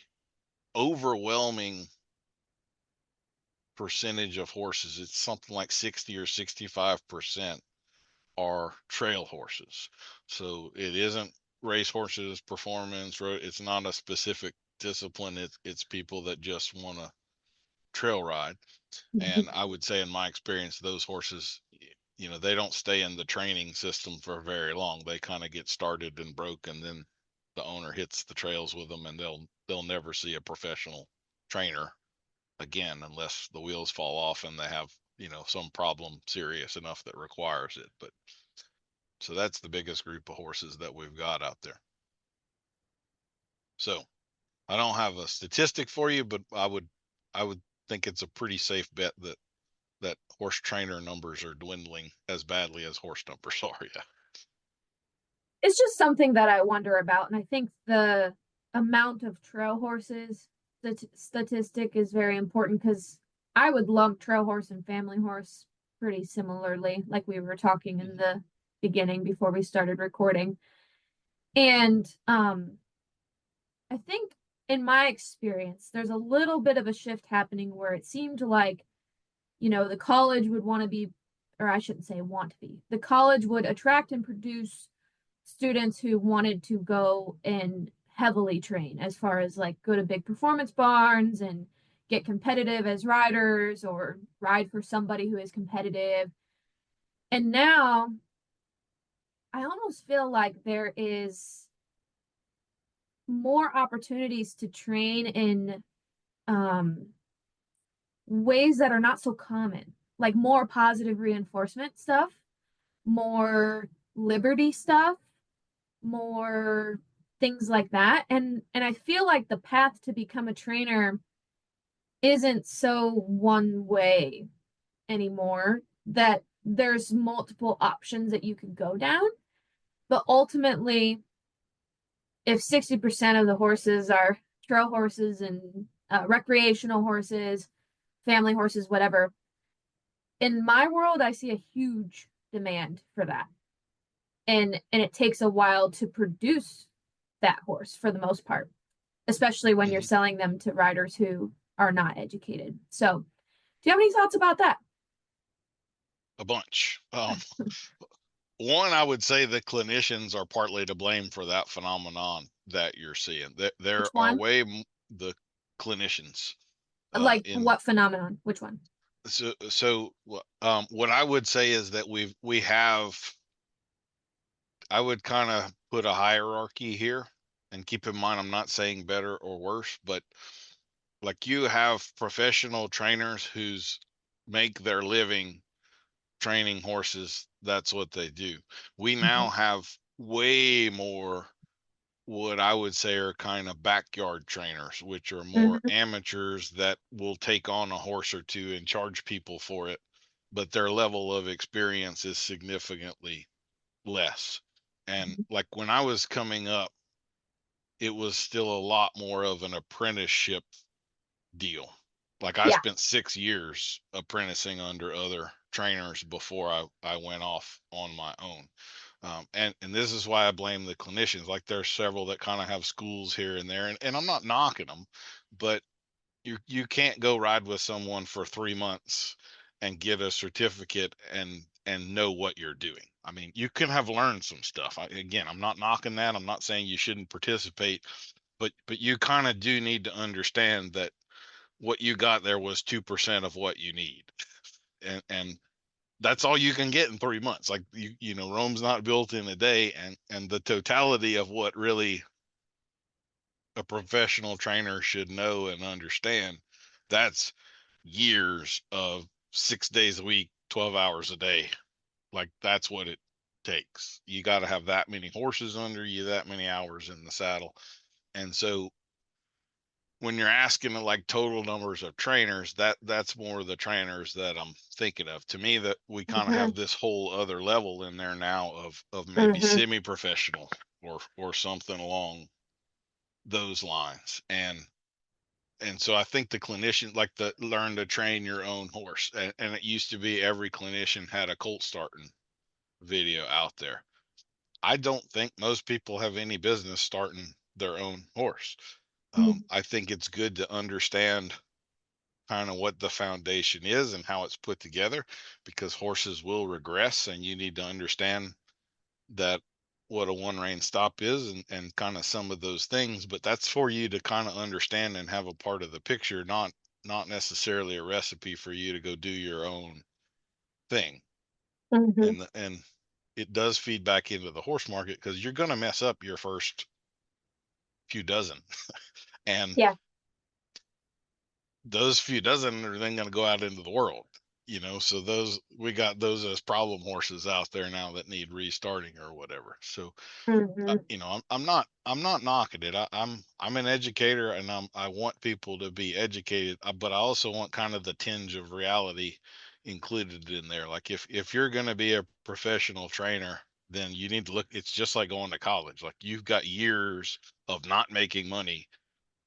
overwhelming percentage of horses, it's something like 60 or 65%, are trail horses. So it isn't race horses, performance, it's not a specific discipline. It's people that just want to trail ride. And I would say in my experience, those horses, they don't stay in the training system for very long. They kind of get started and broke, and then the owner hits the trails with them, and they'll never see a professional trainer again unless the wheels fall off and they have, some problem serious enough that requires it. But so that's the biggest group of horses that we've got out there. So I don't have a statistic for you, but I would think it's a pretty safe bet that horse trainer numbers are dwindling as badly as horse numbers are. Yeah. It's just something that I wonder about, and I think the amount of trail horses statistic is very important because I would lump trail horse and family horse pretty similarly, like we were talking in Mhm. the beginning before we started recording. And I think in my experience, there's a little bit of a shift happening where it seemed like, the college would want to be, or I shouldn't say want to be, the college would attract and produce students who wanted to go and heavily train as far as like go to big performance barns and get competitive as riders or ride for somebody who is competitive. And now I almost feel like there is more opportunities to train in um, ways that are not so common, like more positive reinforcement stuff, more liberty stuff, more things like that. And I feel like the path to become a trainer isn't so one way anymore, that there's multiple options that you could go down. But ultimately, if 60% of the horses are trail horses and recreational horses, family horses, whatever, in my world, I see a huge demand for that. And it takes a while to produce that horse for the most part, especially when you're Mm-hmm. selling them to riders who are not educated. So, do you have any thoughts about that? A bunch. One, I would say the clinicians are partly to blame for that phenomenon that you're seeing. There Which are one? the clinicians Like in what phenomenon? Which one? what I would say is that we have, I would kind of put a hierarchy here, and keep in mind I'm not saying better or worse, but like you have professional trainers who's make their living training horses. That's what they do. We Mm-hmm. now have way more what I would say are kind of backyard trainers, which are more Mm-hmm. amateurs that will take on a horse or two and charge people for it, but their level of experience is significantly less. And like when I was coming up, it was still a lot more of an apprenticeship deal. Like I Yeah. spent 6 years apprenticing under other trainers before I went off on my own. And this is why I blame the clinicians. Like there's several that kind of have schools here and there, and I'm not knocking them, but you can't go ride with someone for 3 months and get a certificate and know what you're doing. I mean, you can have learned some stuff. Again, I'm not knocking that. I'm not saying you shouldn't participate, but you kind of do need to understand that what you got there was 2% of what you need, and that's all you can get in 3 months. Like Rome's not built in a day, and the totality of what really a professional trainer should know and understand, that's years of 6 days a week, 12 hours a day. Like that's what it takes. You got to have that many horses under you, that many hours in the saddle. And so when you're asking like total numbers of trainers, that's more the trainers that I'm thinking of. To me, that we kind of Mm-hmm. have this whole other level in there now of maybe Mm-hmm. semi-professional or something along those lines. And so I think the clinician, like the learn to train your own horse, and it used to be every clinician had a colt starting video out there. I don't think most people have any business starting their own horse. I think it's good to understand kind of what the foundation is and how it's put together, because horses will regress, and you need to understand that what a one rein stop is, and kind of some of those things. But that's for you to kind of understand and have a part of the picture, not necessarily a recipe for you to go do your own thing. Mm-hmm. And it does feed back into the horse market, because you're going to mess up your first few dozen, and Yeah. those few dozen are then going to go out into the world. So those, we got those as problem horses out there now that need restarting or whatever. So Mm-hmm. I'm not knocking it. I'm an educator, and I want people to be educated, but I also want kind of the tinge of reality included in there. Like if you're going to be a professional trainer, then you need to look. It's just like going to college. Like you've got years of not making money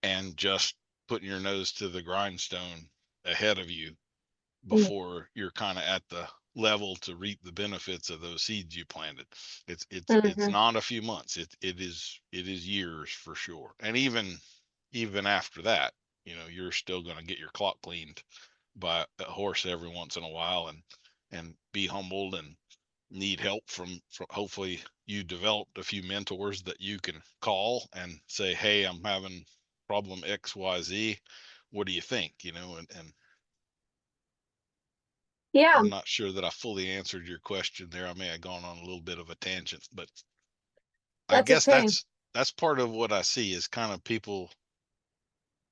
and just putting your nose to the grindstone ahead of you Yeah. before you're kind of at the level to reap the benefits of those seeds you planted. It's Mhm. not a few months. It is years for sure. And even after that, you're still going to get your clock cleaned by a horse every once in a while, and be humbled and need help from hopefully you developed a few mentors that you can call and say, hey, I'm having problem XYZ. What do you think? And Yeah, I'm not sure that I fully answered your question there. I may have gone on a little bit of a tangent, but I that's guess okay. that's part of what I see is kind of people,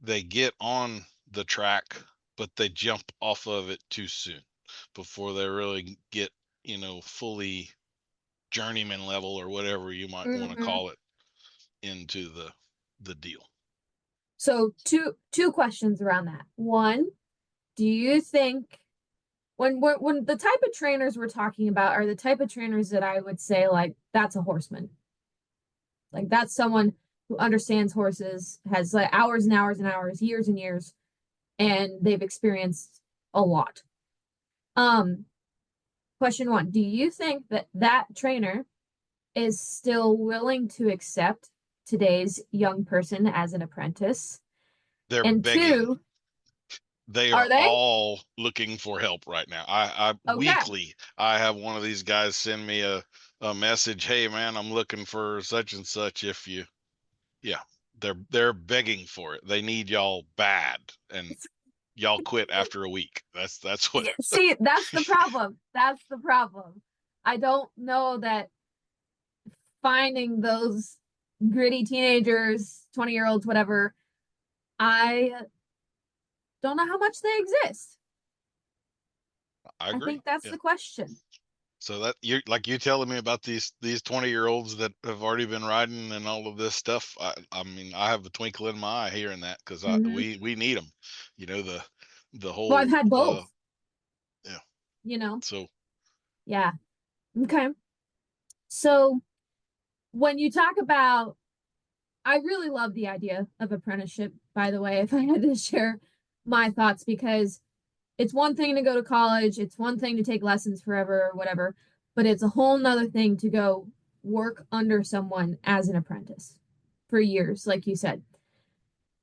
they get on the track, but they jump off of it too soon before they really get, fully journeyman level or whatever you might want to Hmm. call it into the deal. So two questions around that. One, do you think when the type of trainers we're talking about are the type of trainers that I would say like that's a horseman. Like that's someone who understands horses, has like hours and hours and hours, years and years, and they've experienced a lot. Um, Question one, do you think that that trainer is still willing to accept today's young person as an apprentice? They're And begging. two, They are are they? all looking for help right now. I Okay. weekly I have one of these guys send me a message, hey man, I'm looking for such and such. If you Yeah, they're begging for it. They need y'all bad, and y'all quit after a week. That's what. Yeah, see, that's the problem. That's the problem. I don't know that finding those gritty teenagers, 20-year-olds, whatever, I don't know how much they exist. I I agree. think that's Yeah. the question. So that you telling me about these 20-year-olds that have already been riding and all of this stuff. I mean, I have a twinkle in my eye hearing that, because Hmm. we need them. The Well, I've whole had both, yeah. you know? So Yeah. Okay. So when you talk about, I really love the idea of apprenticeship, by the way, if I had to share my thoughts, because it's one thing to go to college, it's one thing to take lessons forever or whatever, but it's a whole nother thing to go work under someone as an apprentice for years, like you said.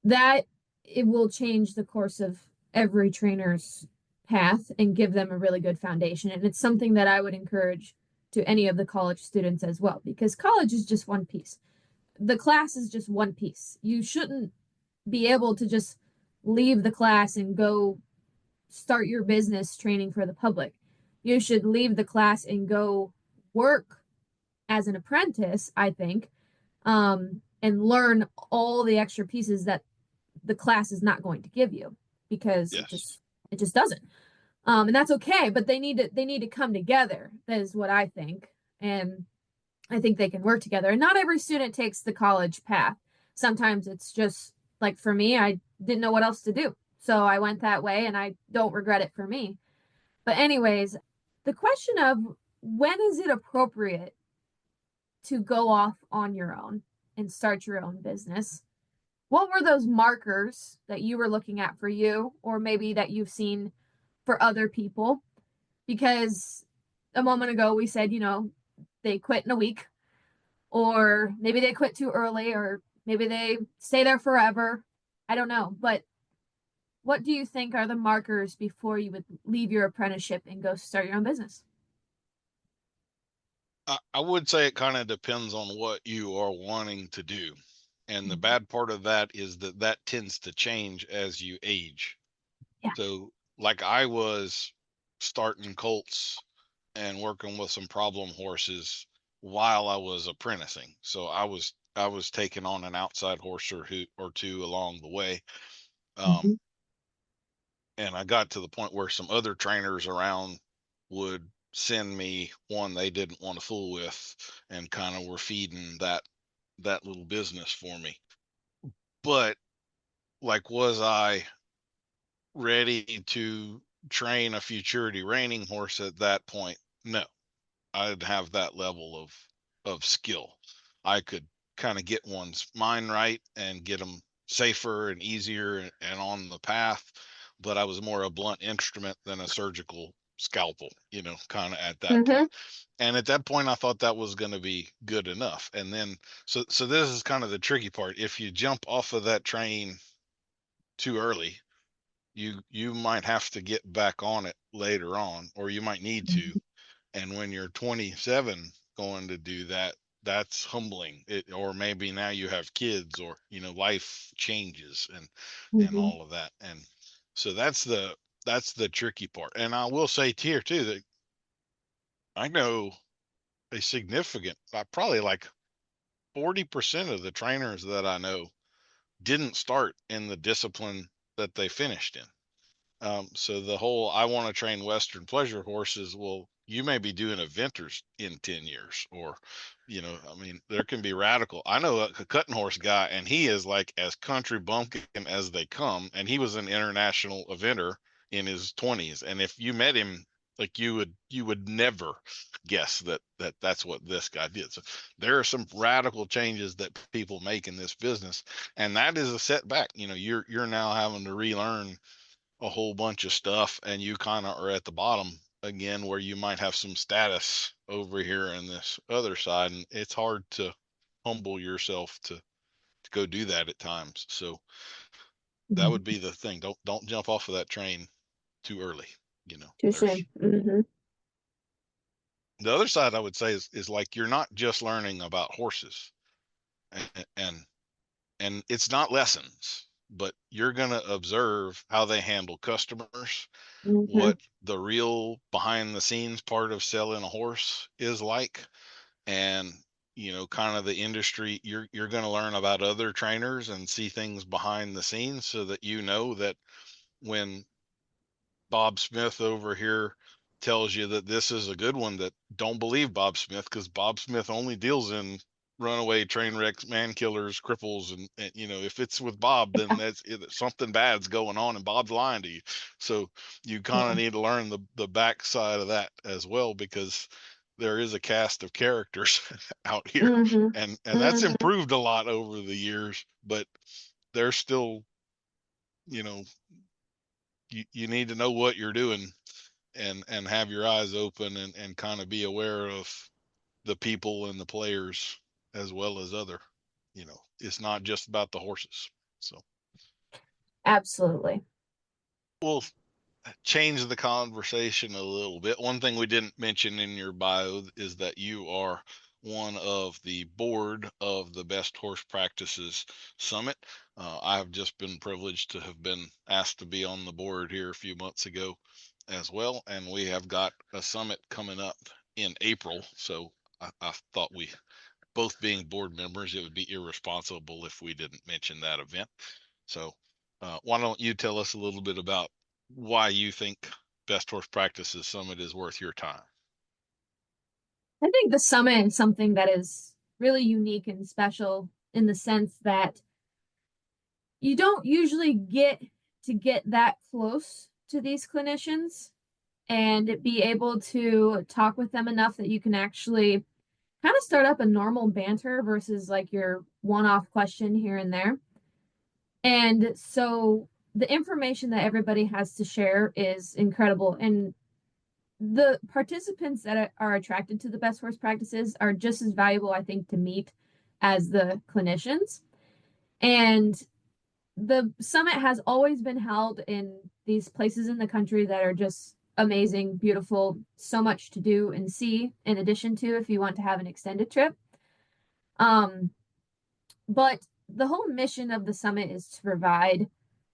That it will change the course of every trainer's path and give them a really good foundation. And it's something that I would encourage to any of the college students as well, because college is just one piece. The class is just one piece. You shouldn't be able to just leave the class and go start your business training for the public. You should leave the class and go work as an apprentice, I think, and learn all the extra pieces that the class is not going to give you because yes, it just doesn't. And that's okay, but they need to come together. That is what I think, and I think they can work together. And not every student takes the college path. Sometimes it's just like for me, I didn't know what else to do, so I went that way, and I don't regret it for me. But anyways, the question of when is it appropriate to go off on your own and start your own business? What were those markers that you were looking at for you, or maybe that you've seen for other people? Because a moment ago we said, they quit in a week, or maybe they quit too early, or maybe they stay there forever. I don't know. But what do you think are the markers before you would leave your apprenticeship and go start your own business? I would say it kind of depends on what you are wanting to do. And the bad part of that is that tends to change as you age. Yeah. So, like, I was starting colts and working with some problem horses while I was apprenticing. So I was taking on an outside horse or two along the way. Mm-hmm. Um, and I got to the point where some other trainers around would send me one they didn't want to fool with, and kind of were feeding that little business for me. But, like, was I ready to train a futurity reining horse at that point? No, I didn't have that level of skill. I could kind of get one's mind right and get them safer and easier and on the path, but I was more a blunt instrument than a surgical scalpel, kind of at that Mm-hmm. point. And at that point, I thought that was going to be good enough. And then, so this is kind of the tricky part. If you jump off of that train too early, you might have to get back on it later on, or you might need to. And when you're 27 going to do that, that's humbling. Or maybe now you have kids, or life changes and Mm-hmm. all of that. And so that's the tricky part. And I will say here too that I know a significant, probably like 40% of the trainers that I know didn't start in the discipline that they finished in. So the whole I want to train Western pleasure horses, well, you may be doing eventers in 10 years, or, I mean, there can be radical. I know a cutting horse guy, and he is like as country bumpkin as they come. And he was an international eventer in his 20s. And if you met him, like you would never guess that's what this guy did. So there are some radical changes that people make in this business, and that is a setback. You're now having to relearn a whole bunch of stuff, and you kind of are at the bottom again, where you might have some status over here in this other side, and it's hard to humble yourself to go do that at times. So that would be the thing. Don't jump off of that train too early. Too There's soon. Mm-hmm. the other side, I would say, is like, you're not just learning about horses, and it's not lessons, but you're going to observe how they handle customers, Mm-hmm. what the real behind the scenes part of selling a horse is like, and kind of the industry. You're going to learn about other trainers and see things behind the scenes, so that that when Bob Smith over here tells you that this is a good one, that don't believe Bob Smith, because Bob Smith only deals in runaway train wrecks, man killers, cripples, and if it's with Bob, then something bad's going on, and Bob's lying to you. So you kind of Yeah. need to learn the back side of that as well, because there is a cast of characters out here, Mm-hmm. and that's Mm-hmm. improved a lot over the years, but there's still, you know you need to know what you're doing, and have your eyes open, and kind of be aware of the people and the players, as well as other, it's not just about the horses. So Absolutely. we'll change the conversation a little bit. One thing we didn't mention in your bio is that you are one of the board of the Best Horse Practices Summit. I have just been privileged to have been asked to be on the board here a few months ago as well, and we have got a summit coming up in April. So I thought, we both being board members, it would be irresponsible if we didn't mention that event. So why don't you tell us a little bit about why you think Best Horse Practices Summit is worth your time? I think the summit is something that is really unique and special in the sense that you don't usually get that close to these clinicians and be able to talk with them enough that you can actually kind of start up a normal banter versus like your one-off question here and there. And so the information that everybody has to share is incredible. And the participants that are attracted to the best horse practices are just as valuable, I think, to meet as the clinicians. And the summit has always been held in these places in the country that are just amazing, beautiful, so much to do and see, in addition to if you want to have an extended trip. But the whole mission of the summit is to provide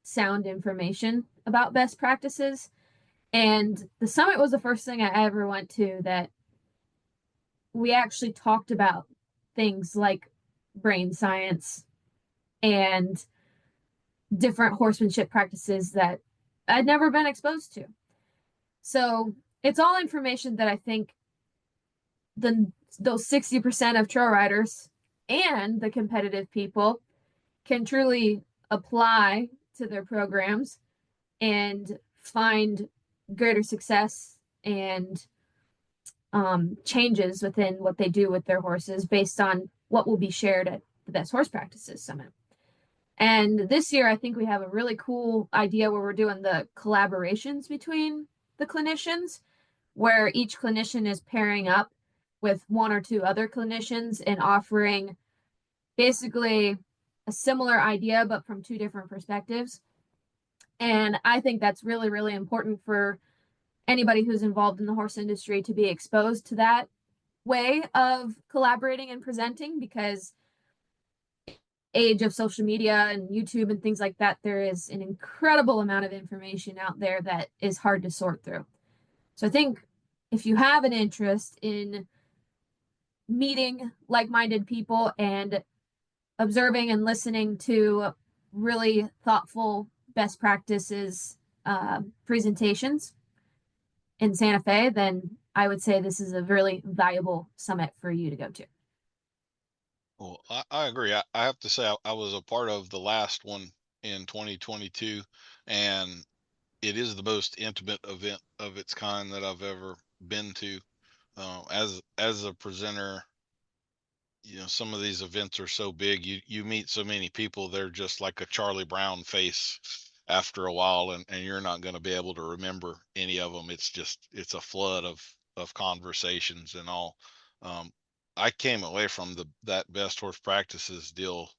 sound information about best practices. And the summit was the first thing I ever went to that we actually talked about things like brain science and different horsemanship practices that I'd never been exposed to. So it's all information that I think those 60% of trail riders and the competitive people can truly apply to their programs and find greater success and changes within what they do with their horses based on what will be shared at the Best Horse Practices Summit. And this year, I think we have a really cool idea where we're doing the collaborations between the clinicians. where each clinician is pairing up with one or two other clinicians and offering basically a similar idea, but from two different perspectives. And I think that's really, really important for anybody who's involved in the horse industry to be exposed to that way of collaborating and presenting, because age of social media and YouTube and things like that, there is an incredible amount of information out there that is hard to sort through. So I think if you have an interest in meeting like-minded people and observing and listening to really thoughtful best practices presentations in Santa Fe, then I would say this is a really valuable summit for you to go to. Well, I agree. I have to say I was a part of the last one in 2022, and it is the most intimate event of its kind that I've ever been to. As a presenter, some of these events are so big, you meet so many people, they're just like a Charlie Brown face after a while, and you're not going to be able to remember any of them. It's a flood of conversations and all. um, I came away from that best horse practices deal.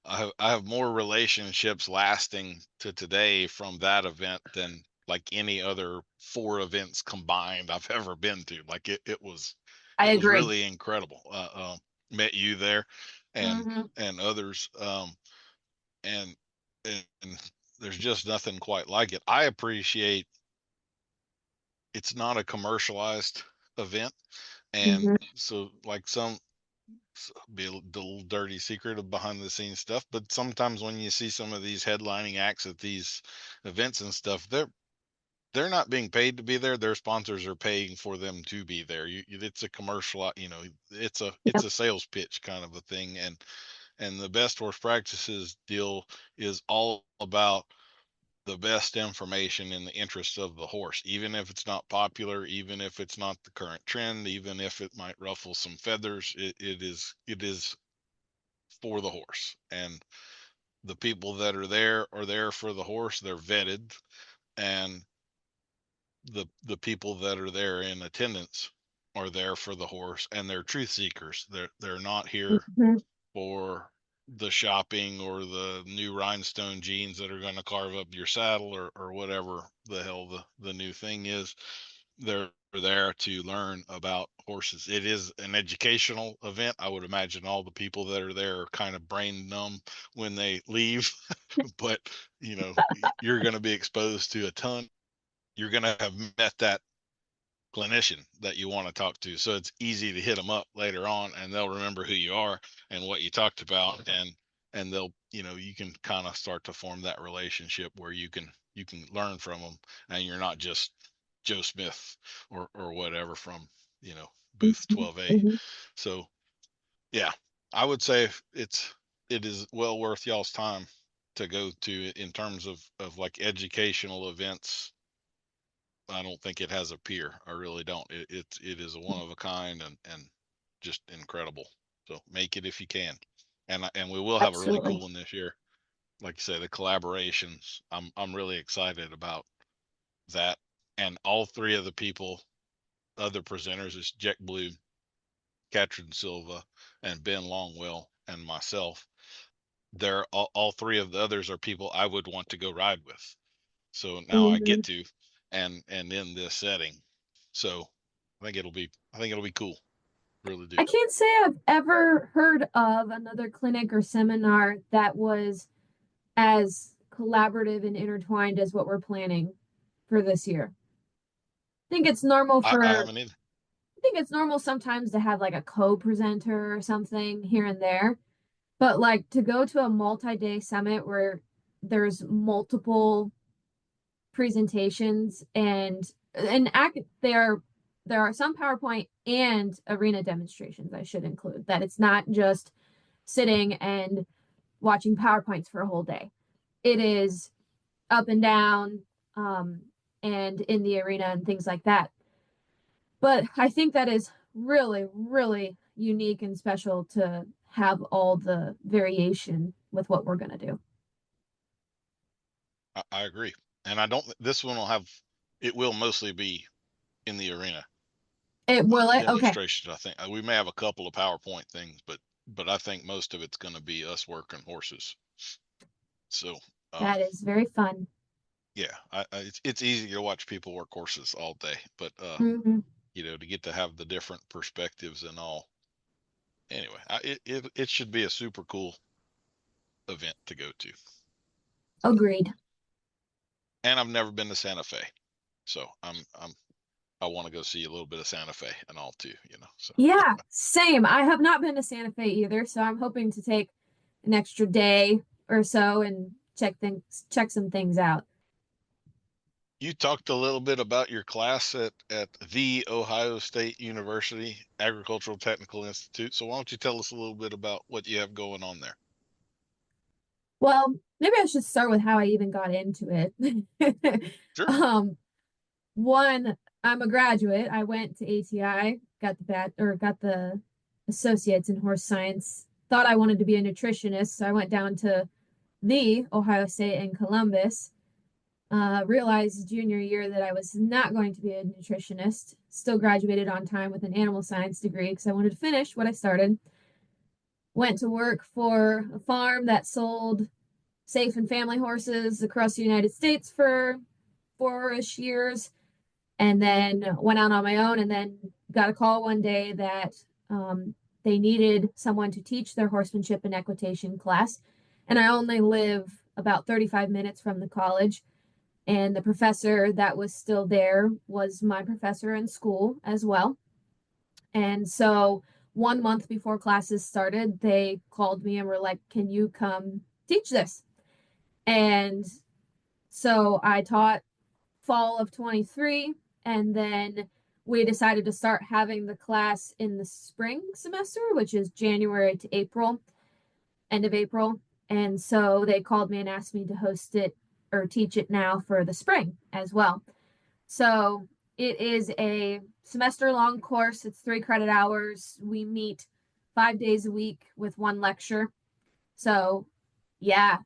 I have more relationships lasting to today from that event than like any other 4 events combined I've ever been to. Like I it was agree. really incredible. Met you there, and Mm-hmm. and others, and and there's just nothing quite like it. I appreciate it's not a commercialized event, and Mm-hmm. so like be a little dirty secret of behind the scenes stuff, but sometimes when you see some of these headlining acts at these events and stuff, they're not being paid to be there. Their sponsors are paying for them to be there. It's a commercial, it's Yep. a sales pitch kind of a thing. And the best horse practices deal is all about the best information in the interest of the horse, even if it's not popular, even if it's not the current trend, even if it might ruffle some feathers. It is for the horse, and the people that are there for the horse. They're vetted, and the people that are there in attendance are there for the horse, and they're truth seekers. They're not here Mm-hmm. for the shopping or the new rhinestone jeans that are going to carve up your saddle, or whatever the hell the new thing is. They're there to learn about horses. It is an educational event. I would imagine all the people that are there are kind of brain numb when they leave, but you're going to be exposed to a ton. You're going to have met that clinician that you want to talk to, so it's easy to hit them up later on, and they'll remember who you are and what you talked about, and they'll, you can kind of start to form that relationship where you can learn from them, and you're not just Joe Smith or whatever from booth 12A. Mm-hmm. So yeah, I would say it is well worth y'all's time to go to in terms of like educational events. I don't think it has a peer. I really don't. It is a one of a kind, and just incredible. So make it if you can, and we will have a really Absolutely. cool one this year. Like you say, the collaborations. I'm really excited about that, and all 3 of the people, other presenters, is Jack Blue, Katrin Silva, and Ben Longwell, and myself. They're all 3 of the others are people I would want to go ride with. So now I Mm-hmm. get to, and in this setting. So I think it'll be cool. Really do. I can't say I've ever heard of another clinic or seminar that was as collaborative and intertwined as what we're planning for this year. I think it's normal I for, haven't either. I think it's normal sometimes to have like a co-presenter or something here and there, but like to go to a multi-day summit where there's multiple presentations and act there are some PowerPoint and arena demonstrations I should include, that it's not just sitting and watching PowerPoints for a whole day. It is up and down, um, and in the arena and things like that. But I think that is really, really unique and special to have all the variation with what we're going to do. I agree, and I don't. This one will have. It will mostly be in the arena. It will it? Okay. Demonstration, I think. We may have a couple of PowerPoint things, but I think most of it's going to be us working horses. So That is very fun. yeah, it's easy to watch people work horses all day, but Mhm. you know, to get to have the different perspectives and all. Anyway, it should be a super cool event to go to. Agreed. And I've never been to Santa Fe, so I want to go see a little bit of Santa Fe and all too, you know. So Yeah, same. I have not been to Santa Fe either, so I'm hoping to take an extra day or so and check some things out. you talked a little bit about your class at the Ohio State University Agricultural Technical Institute. So why don't you tell us a little bit about what you have going on there? Well, maybe I should start with how I even got into it. Sure. One, I'm a graduate. I went to ATI, got the associates in horse science. Thought I wanted to be a nutritionist, so I went down to the Ohio State in Columbus. Realized junior year that I was not going to be a nutritionist. Still graduated on time with an animal science degree because I wanted to finish what I started. Went to work for a farm that sold safe and family horses across the United States for 4-ish years, and then went out on my own, and then got a call one day that they needed someone to teach their horsemanship and equitation class. And I only live about 35 minutes from the college. And the professor that was still there was my professor in school as well. And so 1 month before classes started, they called me and were like, "Can you come teach this?" And so I taught fall of 23, and then we decided to start having the class in the spring semester, which is January to April, end of April. And so they called me and asked me to host it or teach it now for the spring as well. So it is a semester long course. It's 3 credit hours. We meet 5 days a week with one lecture. So yeah,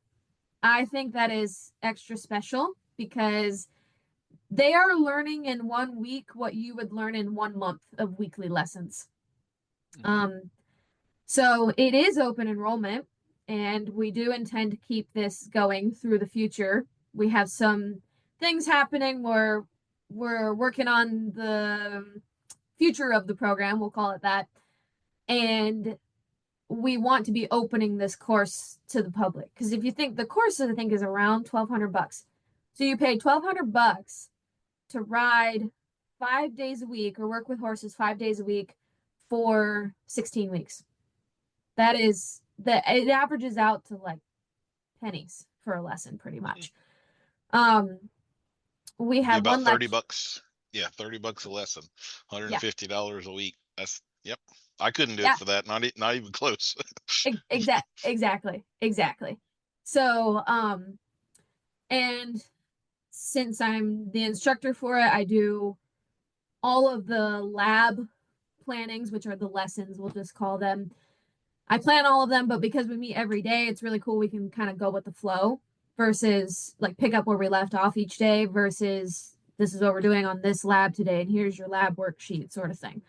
I think that is extra special because they are learning in 1 week what you would learn in 1 month of weekly lessons. So it is open enrollment, and we do intend to keep this going through the future. We have some things happening where we're working on the future of the program, we'll call it that. And we want to be opening this course to the public. Because if you think the course, I think, is around $1,200. So you pay $1,200 to ride 5 days a week or work with horses 5 days a week for 16 weeks. That is it averages out to like pennies for a lesson pretty much. We have about one $30. Yeah, $30 a lesson, $150 a week. That's yep. I couldn't do it for that. Not even close. Exactly. So, and since I'm the instructor for it, I do all of the lab plannings, which are the lessons, we'll just call them. I plan all of them, but because we meet every day, it's really cool. We can kind of go with the flow versus like pick up where we left off each day versus this is what we're doing on this lab today, and here's your lab worksheet sort of thing.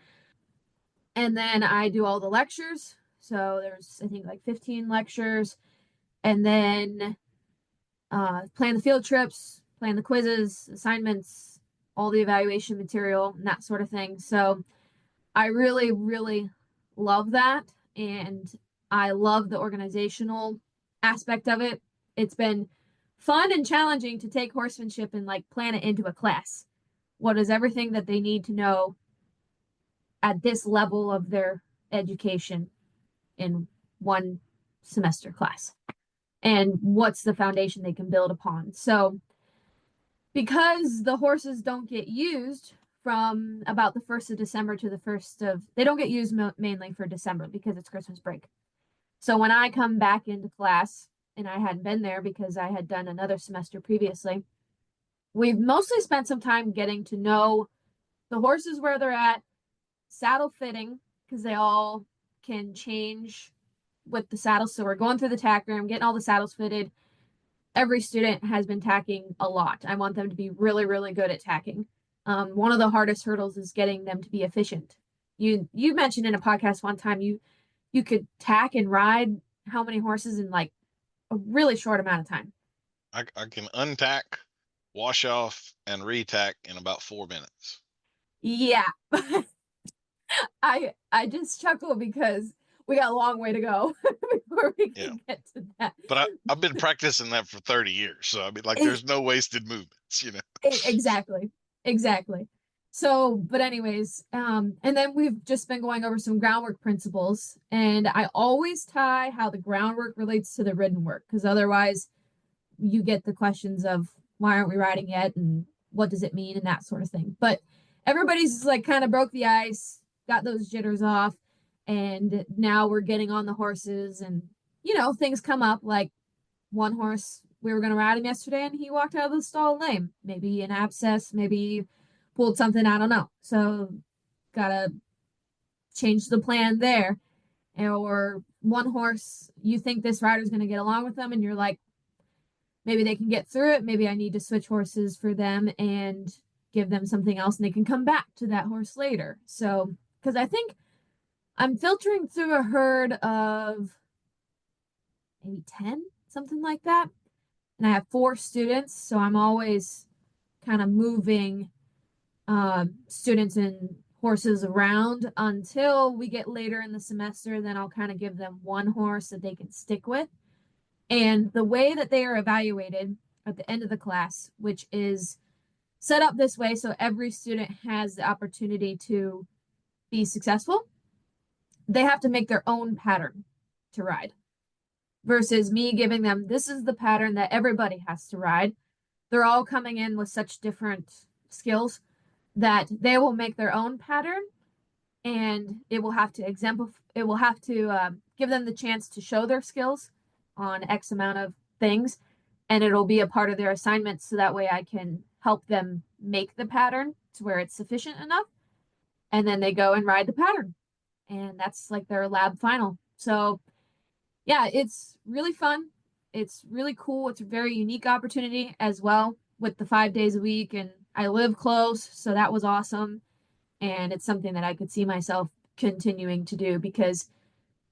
And then I do all the lectures. So there's, I think, like 15 lectures. And then plan the field trips, plan the quizzes, assignments, all the evaluation material, and that sort of thing. So I really, really love that. And I love the organizational aspect of it. It's been fun and challenging to take horsemanship and like plan it into a class. What is everything that they need to know at this level of their education in one semester class? And what's the foundation they can build upon? So because the horses don't get used from about the 1st of December to the 1st of, they don't get used mainly for December because it's Christmas break. So when I come back into class, and I hadn't been there because I had done another semester previously, we've mostly spent some time getting to know the horses where they're at, saddle fitting, because they all can change with the saddles. So we're going through the tack room, getting all the saddles fitted. Every student has been tacking a lot. I want them to be really, really good at tacking. One of the hardest hurdles is getting them to be efficient. You mentioned in a podcast one time you could tack and ride how many horses in like a really short amount of time. I can untack, wash off, and retack in about 4 minutes. Yeah. I just chuckle because we got a long way to go before we can get to that. But I've been practicing that for 30 years. So I mean, like, there's no wasted movements, you know. Exactly. Exactly. So, but anyways, and then we've just been going over some groundwork principles, and I always tie how the groundwork relates to the ridden work, because otherwise you get the questions of why aren't we riding yet and what does it mean and that sort of thing. But everybody's like kind of broke the ice, got those jitters off, and now we're getting on the horses, and things come up like one horse, we were going to ride him yesterday and he walked out of the stall lame. Maybe an abscess, maybe pulled something, I don't know. So gotta change the plan there. Or one horse, you think this rider's going to get along with them, and you're like, maybe they can get through it. Maybe I need to switch horses for them and give them something else, and they can come back to that horse later. So, because I think I'm filtering through a herd of maybe 10, something like that. And I have 4 students, so I'm always kind of moving students and horses around until we get later in the semester. Then I'll kind of give them one horse that they can stick with. And the way that they are evaluated at the end of the class, which is set up this way so every student has the opportunity to be successful, they have to make their own pattern to ride versus me giving them, this is the pattern that everybody has to ride. They're all coming in with such different skills that they will make their own pattern, and it will have to give them the chance to show their skills on X amount of things, and it'll be a part of their assignment, so that way I can help them make the pattern to where it's sufficient enough, and then they go and ride the pattern, and that's like their lab final. So yeah, it's really fun. It's really cool. It's a very unique opportunity as well with the 5 days a week. And I live close, so that was awesome. And it's something that I could see myself continuing to do because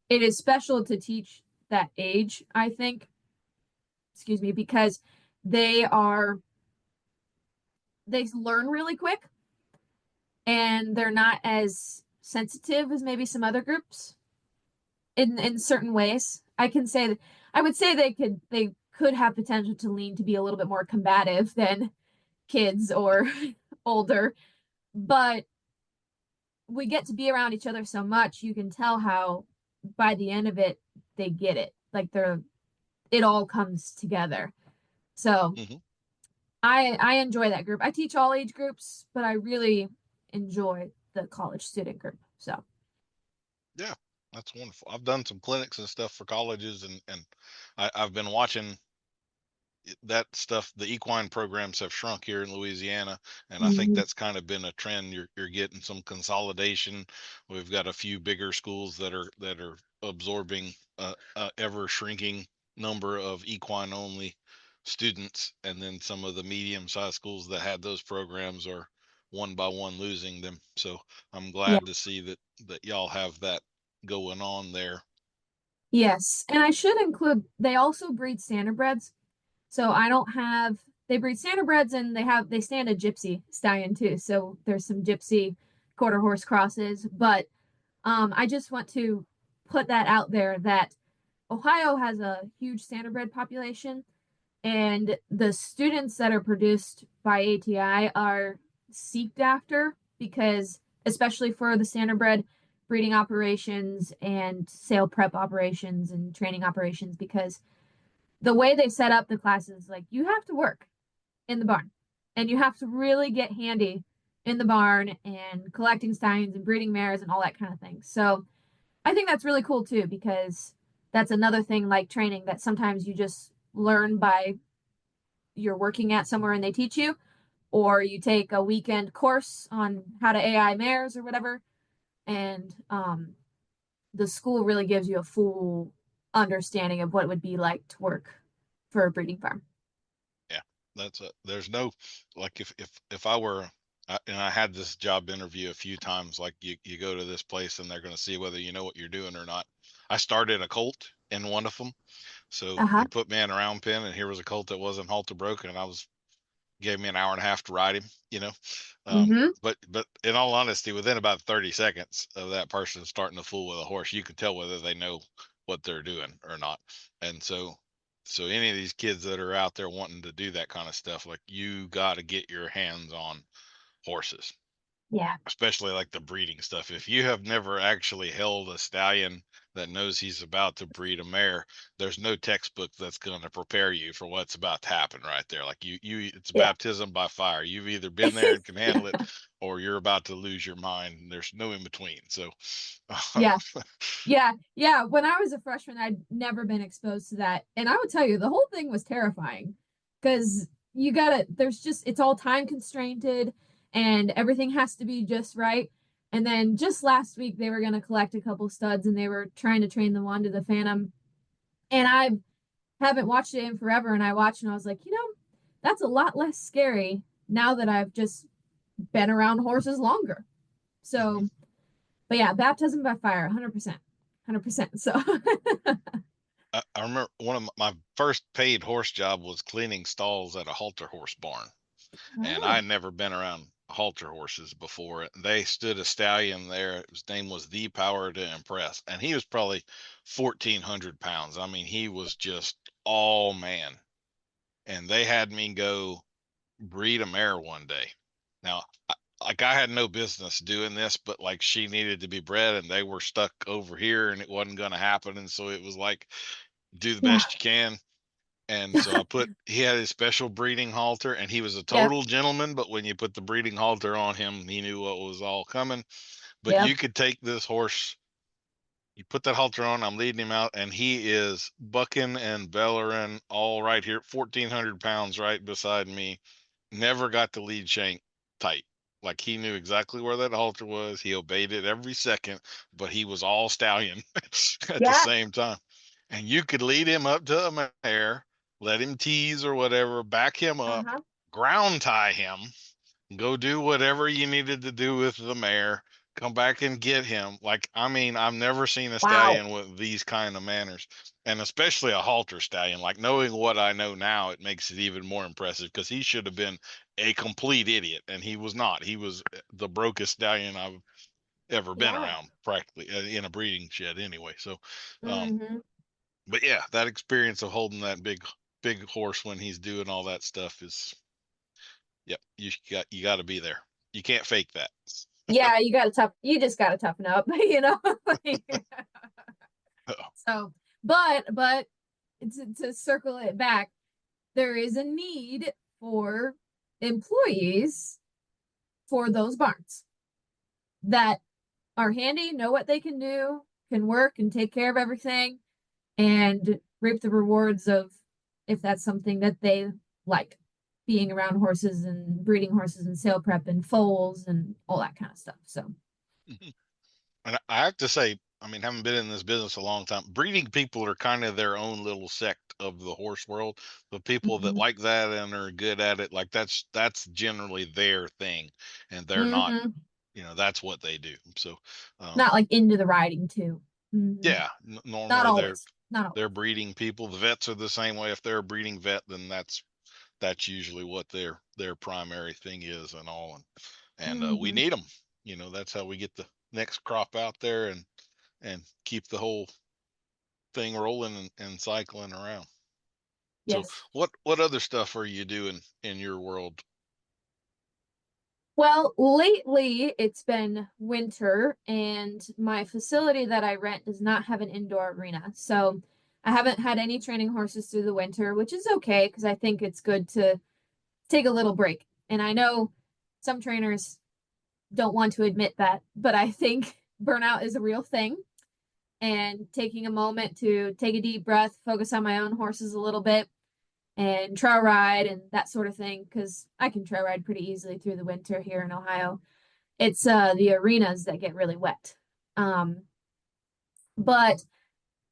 it is special to teach that age, I think. Excuse me, because they learn really quick and they're not as sensitive as maybe some other groups in certain ways. I would say they could have potential to lean to be a little bit more combative than kids or older, but we get to be around each other so much, you can tell how by the end of it they get it. Like it all comes together. So I enjoy that group. I teach all age groups, but I really enjoy the college student group. So yeah, that's wonderful. I've done some clinics and stuff for colleges, and I've been watching that stuff. The equine programs have shrunk here in Louisiana, and I think that's kind of been a trend. You're getting some consolidation. We've got a few bigger schools that are absorbing ever shrinking number of equine only students, and then some of the medium sized schools that had those programs are one by one losing them. So I'm yeah. glad to see that y'all have that going on there. Yes, and I should include they also breed standardbreds. So they breed standardbreds, and they stand a gypsy stallion too. So there's some gypsy quarter horse crosses. But I just want to put that out there that Ohio has a huge standardbred population, and the students that are produced by ATI are seeked after because, especially for the standardbred breeding operations and sale prep operations and training operations, because the way they set up the classes, like you have to work in the barn and you have to really get handy in the barn and collecting stallions and breeding mares and all that kind of thing. So I think that's really cool too, because that's another thing like training that sometimes you just learn by you're working at somewhere and they teach you, or you take a weekend course on how to AI mares or whatever. And the school really gives you a full understanding of what it would be like to work for a breeding farm. Yeah, there's no, like, if I were and I had this job interview a few times. Like you go to this place and they're going to see whether you know what you're doing or not. I started a colt in one of them. So Uh-huh. he put me in a round pen, and here was a colt that wasn't halter broken, and gave me an hour and a half to ride him, you know. Mm-hmm. But in all honesty, within about 30 seconds of that person starting to fool with a horse, you can tell whether they know what they're doing or not. And so any of these kids that are out there wanting to do that kind of stuff, like, you got to get your hands on horses, Yeah. especially like the breeding stuff. If you have never actually held a stallion that knows he's about to breed a mare, there's no textbook that's going to prepare you for what's about to happen right there. Like it's Yeah. baptism by fire. You've either been there and can handle it, or you're about to lose your mind. There's no in between. So, Yeah. Yeah. Yeah. When I was a freshman, I'd never been exposed to that. And I would tell you, the whole thing was terrifying because it's all time constrained and everything has to be just right. And then just last week, they were going to collect a couple studs and they were trying to train them onto the Phantom. And I haven't watched it in forever. And I watched and I was like, that's a lot less scary now that I've just been around horses longer. So, but yeah, baptism by fire, 100%. 100%. So, I remember one of my first paid horse job was cleaning stalls at a halter horse barn. And I oh, had never been around halter horses before. They stood a stallion there. His name was The Power to Impress, and he was probably 1,400 pounds. I mean, he was just all man. And they had me go breed a mare one day. Now, I had no business doing this, but like, she needed to be bred, and they were stuck over here, and it wasn't going to happen. And so it was like, do the yeah. best you can. And so he had his special breeding halter, and he was a Yep. total gentleman. But when you put the breeding halter on him, he knew what was all coming. But Yep. you could take this horse, you put that halter on, I'm leading him out, and he is bucking and bellering all right here, 1,400 pounds right beside me. Never got the lead shank tight. Like, he knew exactly where that halter was. He obeyed it every second, but he was all stallion at the Yeah. same time. And you could lead him up to a mare, let him tease or whatever, back him up, Uh-huh. ground tie him, go do whatever you needed to do with the mare, come back and get him. Like, I mean, I've never seen a Wow. stallion with these kind of manners, and especially a halter stallion. Like, knowing what I know now, it makes it even more impressive, because he should have been a complete idiot, and he was not. He was the brokest stallion I've ever been Yeah. around, practically, in a breeding shed anyway. So, um, Mm-hmm. but yeah, that experience of holding that big horse when he's doing all that stuff is, yep, you got to be there. You can't fake that. Yeah, you just gotta toughen up, Like, so, but to circle it back, there is a need for employees for those barns that are handy, know what they can do, can work and take care of everything, and reap the rewards of if that's something that they like, being around horses and breeding horses and sale prep and foals and all that kind of stuff. So, And I have to say, I mean, having been in this business a long time, breeding people are kind of their own little sect of the horse world. The people that mm-hmm. like that and are good at it, like, that's generally their thing, and they're not, Mm-hmm. that's what they do. So, um, Not like into the riding too. Mm-hmm. yeah, Not normally always. Not they're always. breeding people. The vets are the same way. If they're a breeding vet, then that's usually what their primary thing is, and all. And we Mm-hmm. need them. That's how we get the next crop out there, and keep the whole thing rolling and cycling around. So, Yes. what other stuff are you doing in your world? Well, lately it's been winter, and my facility that I rent does not have an indoor arena. So I haven't had any training horses through the winter, which is okay because I think it's good to take a little break. And I know some trainers don't want to admit that, but I think burnout is a real thing. And taking a moment to take a deep breath, focus on my own horses a little bit, and trail ride and that sort of thing, because I can trail ride pretty easily through the winter here in Ohio. It's the arenas that get really wet. Um, but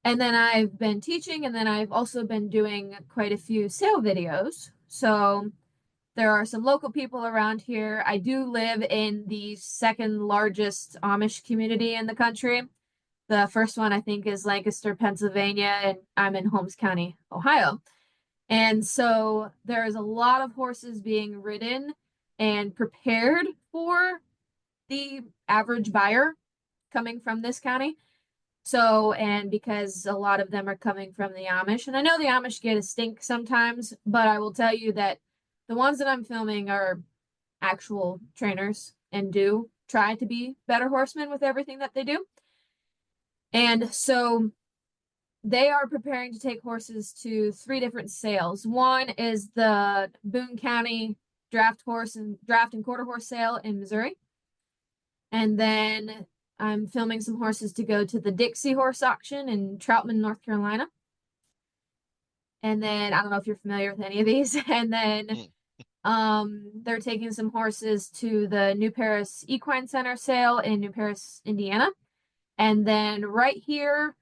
and then I've been teaching, and then I've also been doing quite a few sale videos. So There are some local people around here. I do live in the second largest Amish community in the country. The first one, I think, is Lancaster, Pennsylvania, and I'm in Holmes County, Ohio. And so there's a lot of horses being ridden and prepared for the average buyer coming from this county. So, and because a lot of them are coming from the Amish, and I know the Amish get a stink sometimes, but I will tell you that the ones that I'm filming are actual trainers and do try to be better horsemen with everything that they do. And so they are preparing to take horses to 3 different sales. One is the Boone County draft and quarter horse sale in Missouri. And then I'm filming some horses to go to the Dixie horse auction in Troutman, North Carolina. And then I don't know if you're familiar with any of these. And then they're taking some horses to the New Paris Equine Center sale in New Paris, Indiana. And then right here,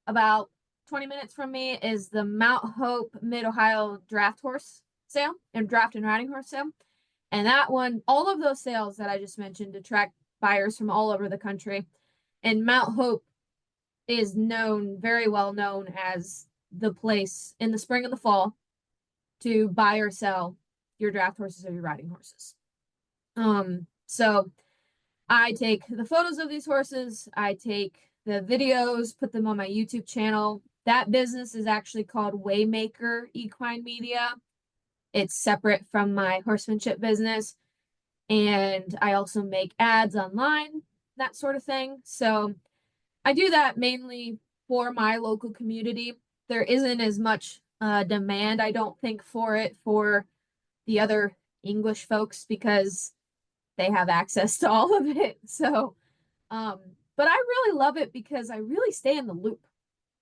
about 20 minutes from me, is the Mount Hope Mid-Ohio draft horse sale and draft and riding horse sale. And that one, all of those sales that I just mentioned attract buyers from all over the country. And Mount Hope is very well known as the place in the spring and the fall to buy or sell your draft horses or your riding horses. So I take the photos of these horses, I take the videos, put them on my YouTube channel. That business is actually called Waymaker Equine Media. It's separate from my horsemanship business. And I also make ads online, that sort of thing. So I do that mainly for my local community. There isn't as much demand, I don't think, for it for the other English folks because they have access to all of it. So, but I really love it because I really stay in the loop.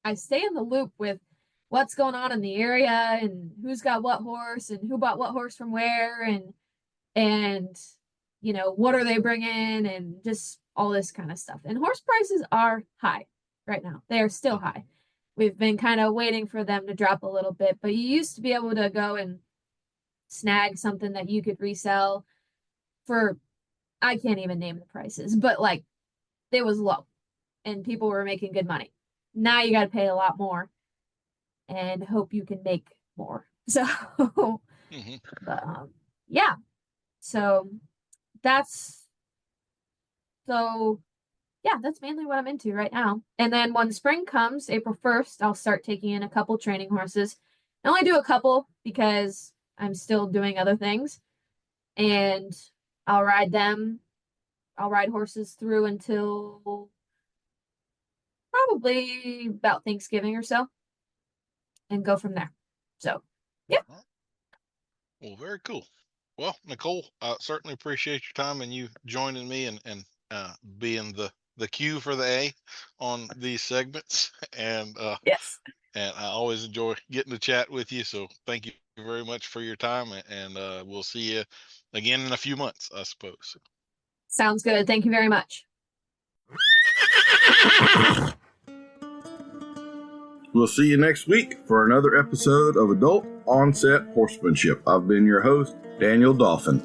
I stay in the loop with what's going on in the area and who's got what horse and who bought what horse from where and you know, what are they bringing and just all this kind of stuff. And horse prices are high right now. They are still high. We've been kind of waiting for them to drop a little bit, but you used to be able to go and snag something that you could resell for, I can't even name the prices, but like it was low and people were making good money. Now you got to pay a lot more and hope you can make more. So, but, yeah. So that's mainly what I'm into right now. And then when spring comes, April 1st, I'll start taking in a couple training horses. I only do a couple because I'm still doing other things. And I'll ride them. I'll ride horses through until probably about Thanksgiving or so and go from there. So, yeah. Well, very cool. Well, Nicole, I certainly appreciate your time and you joining me and being the Q for the A on these segments. And Yes. and I always enjoy getting to chat with you. So thank you very much for your time, and we'll see you again in a few months, I suppose. Sounds good. Thank you very much. We'll see you next week for another episode of Adult Onset Horsemanship. I've been your host, Daniel Dolphin.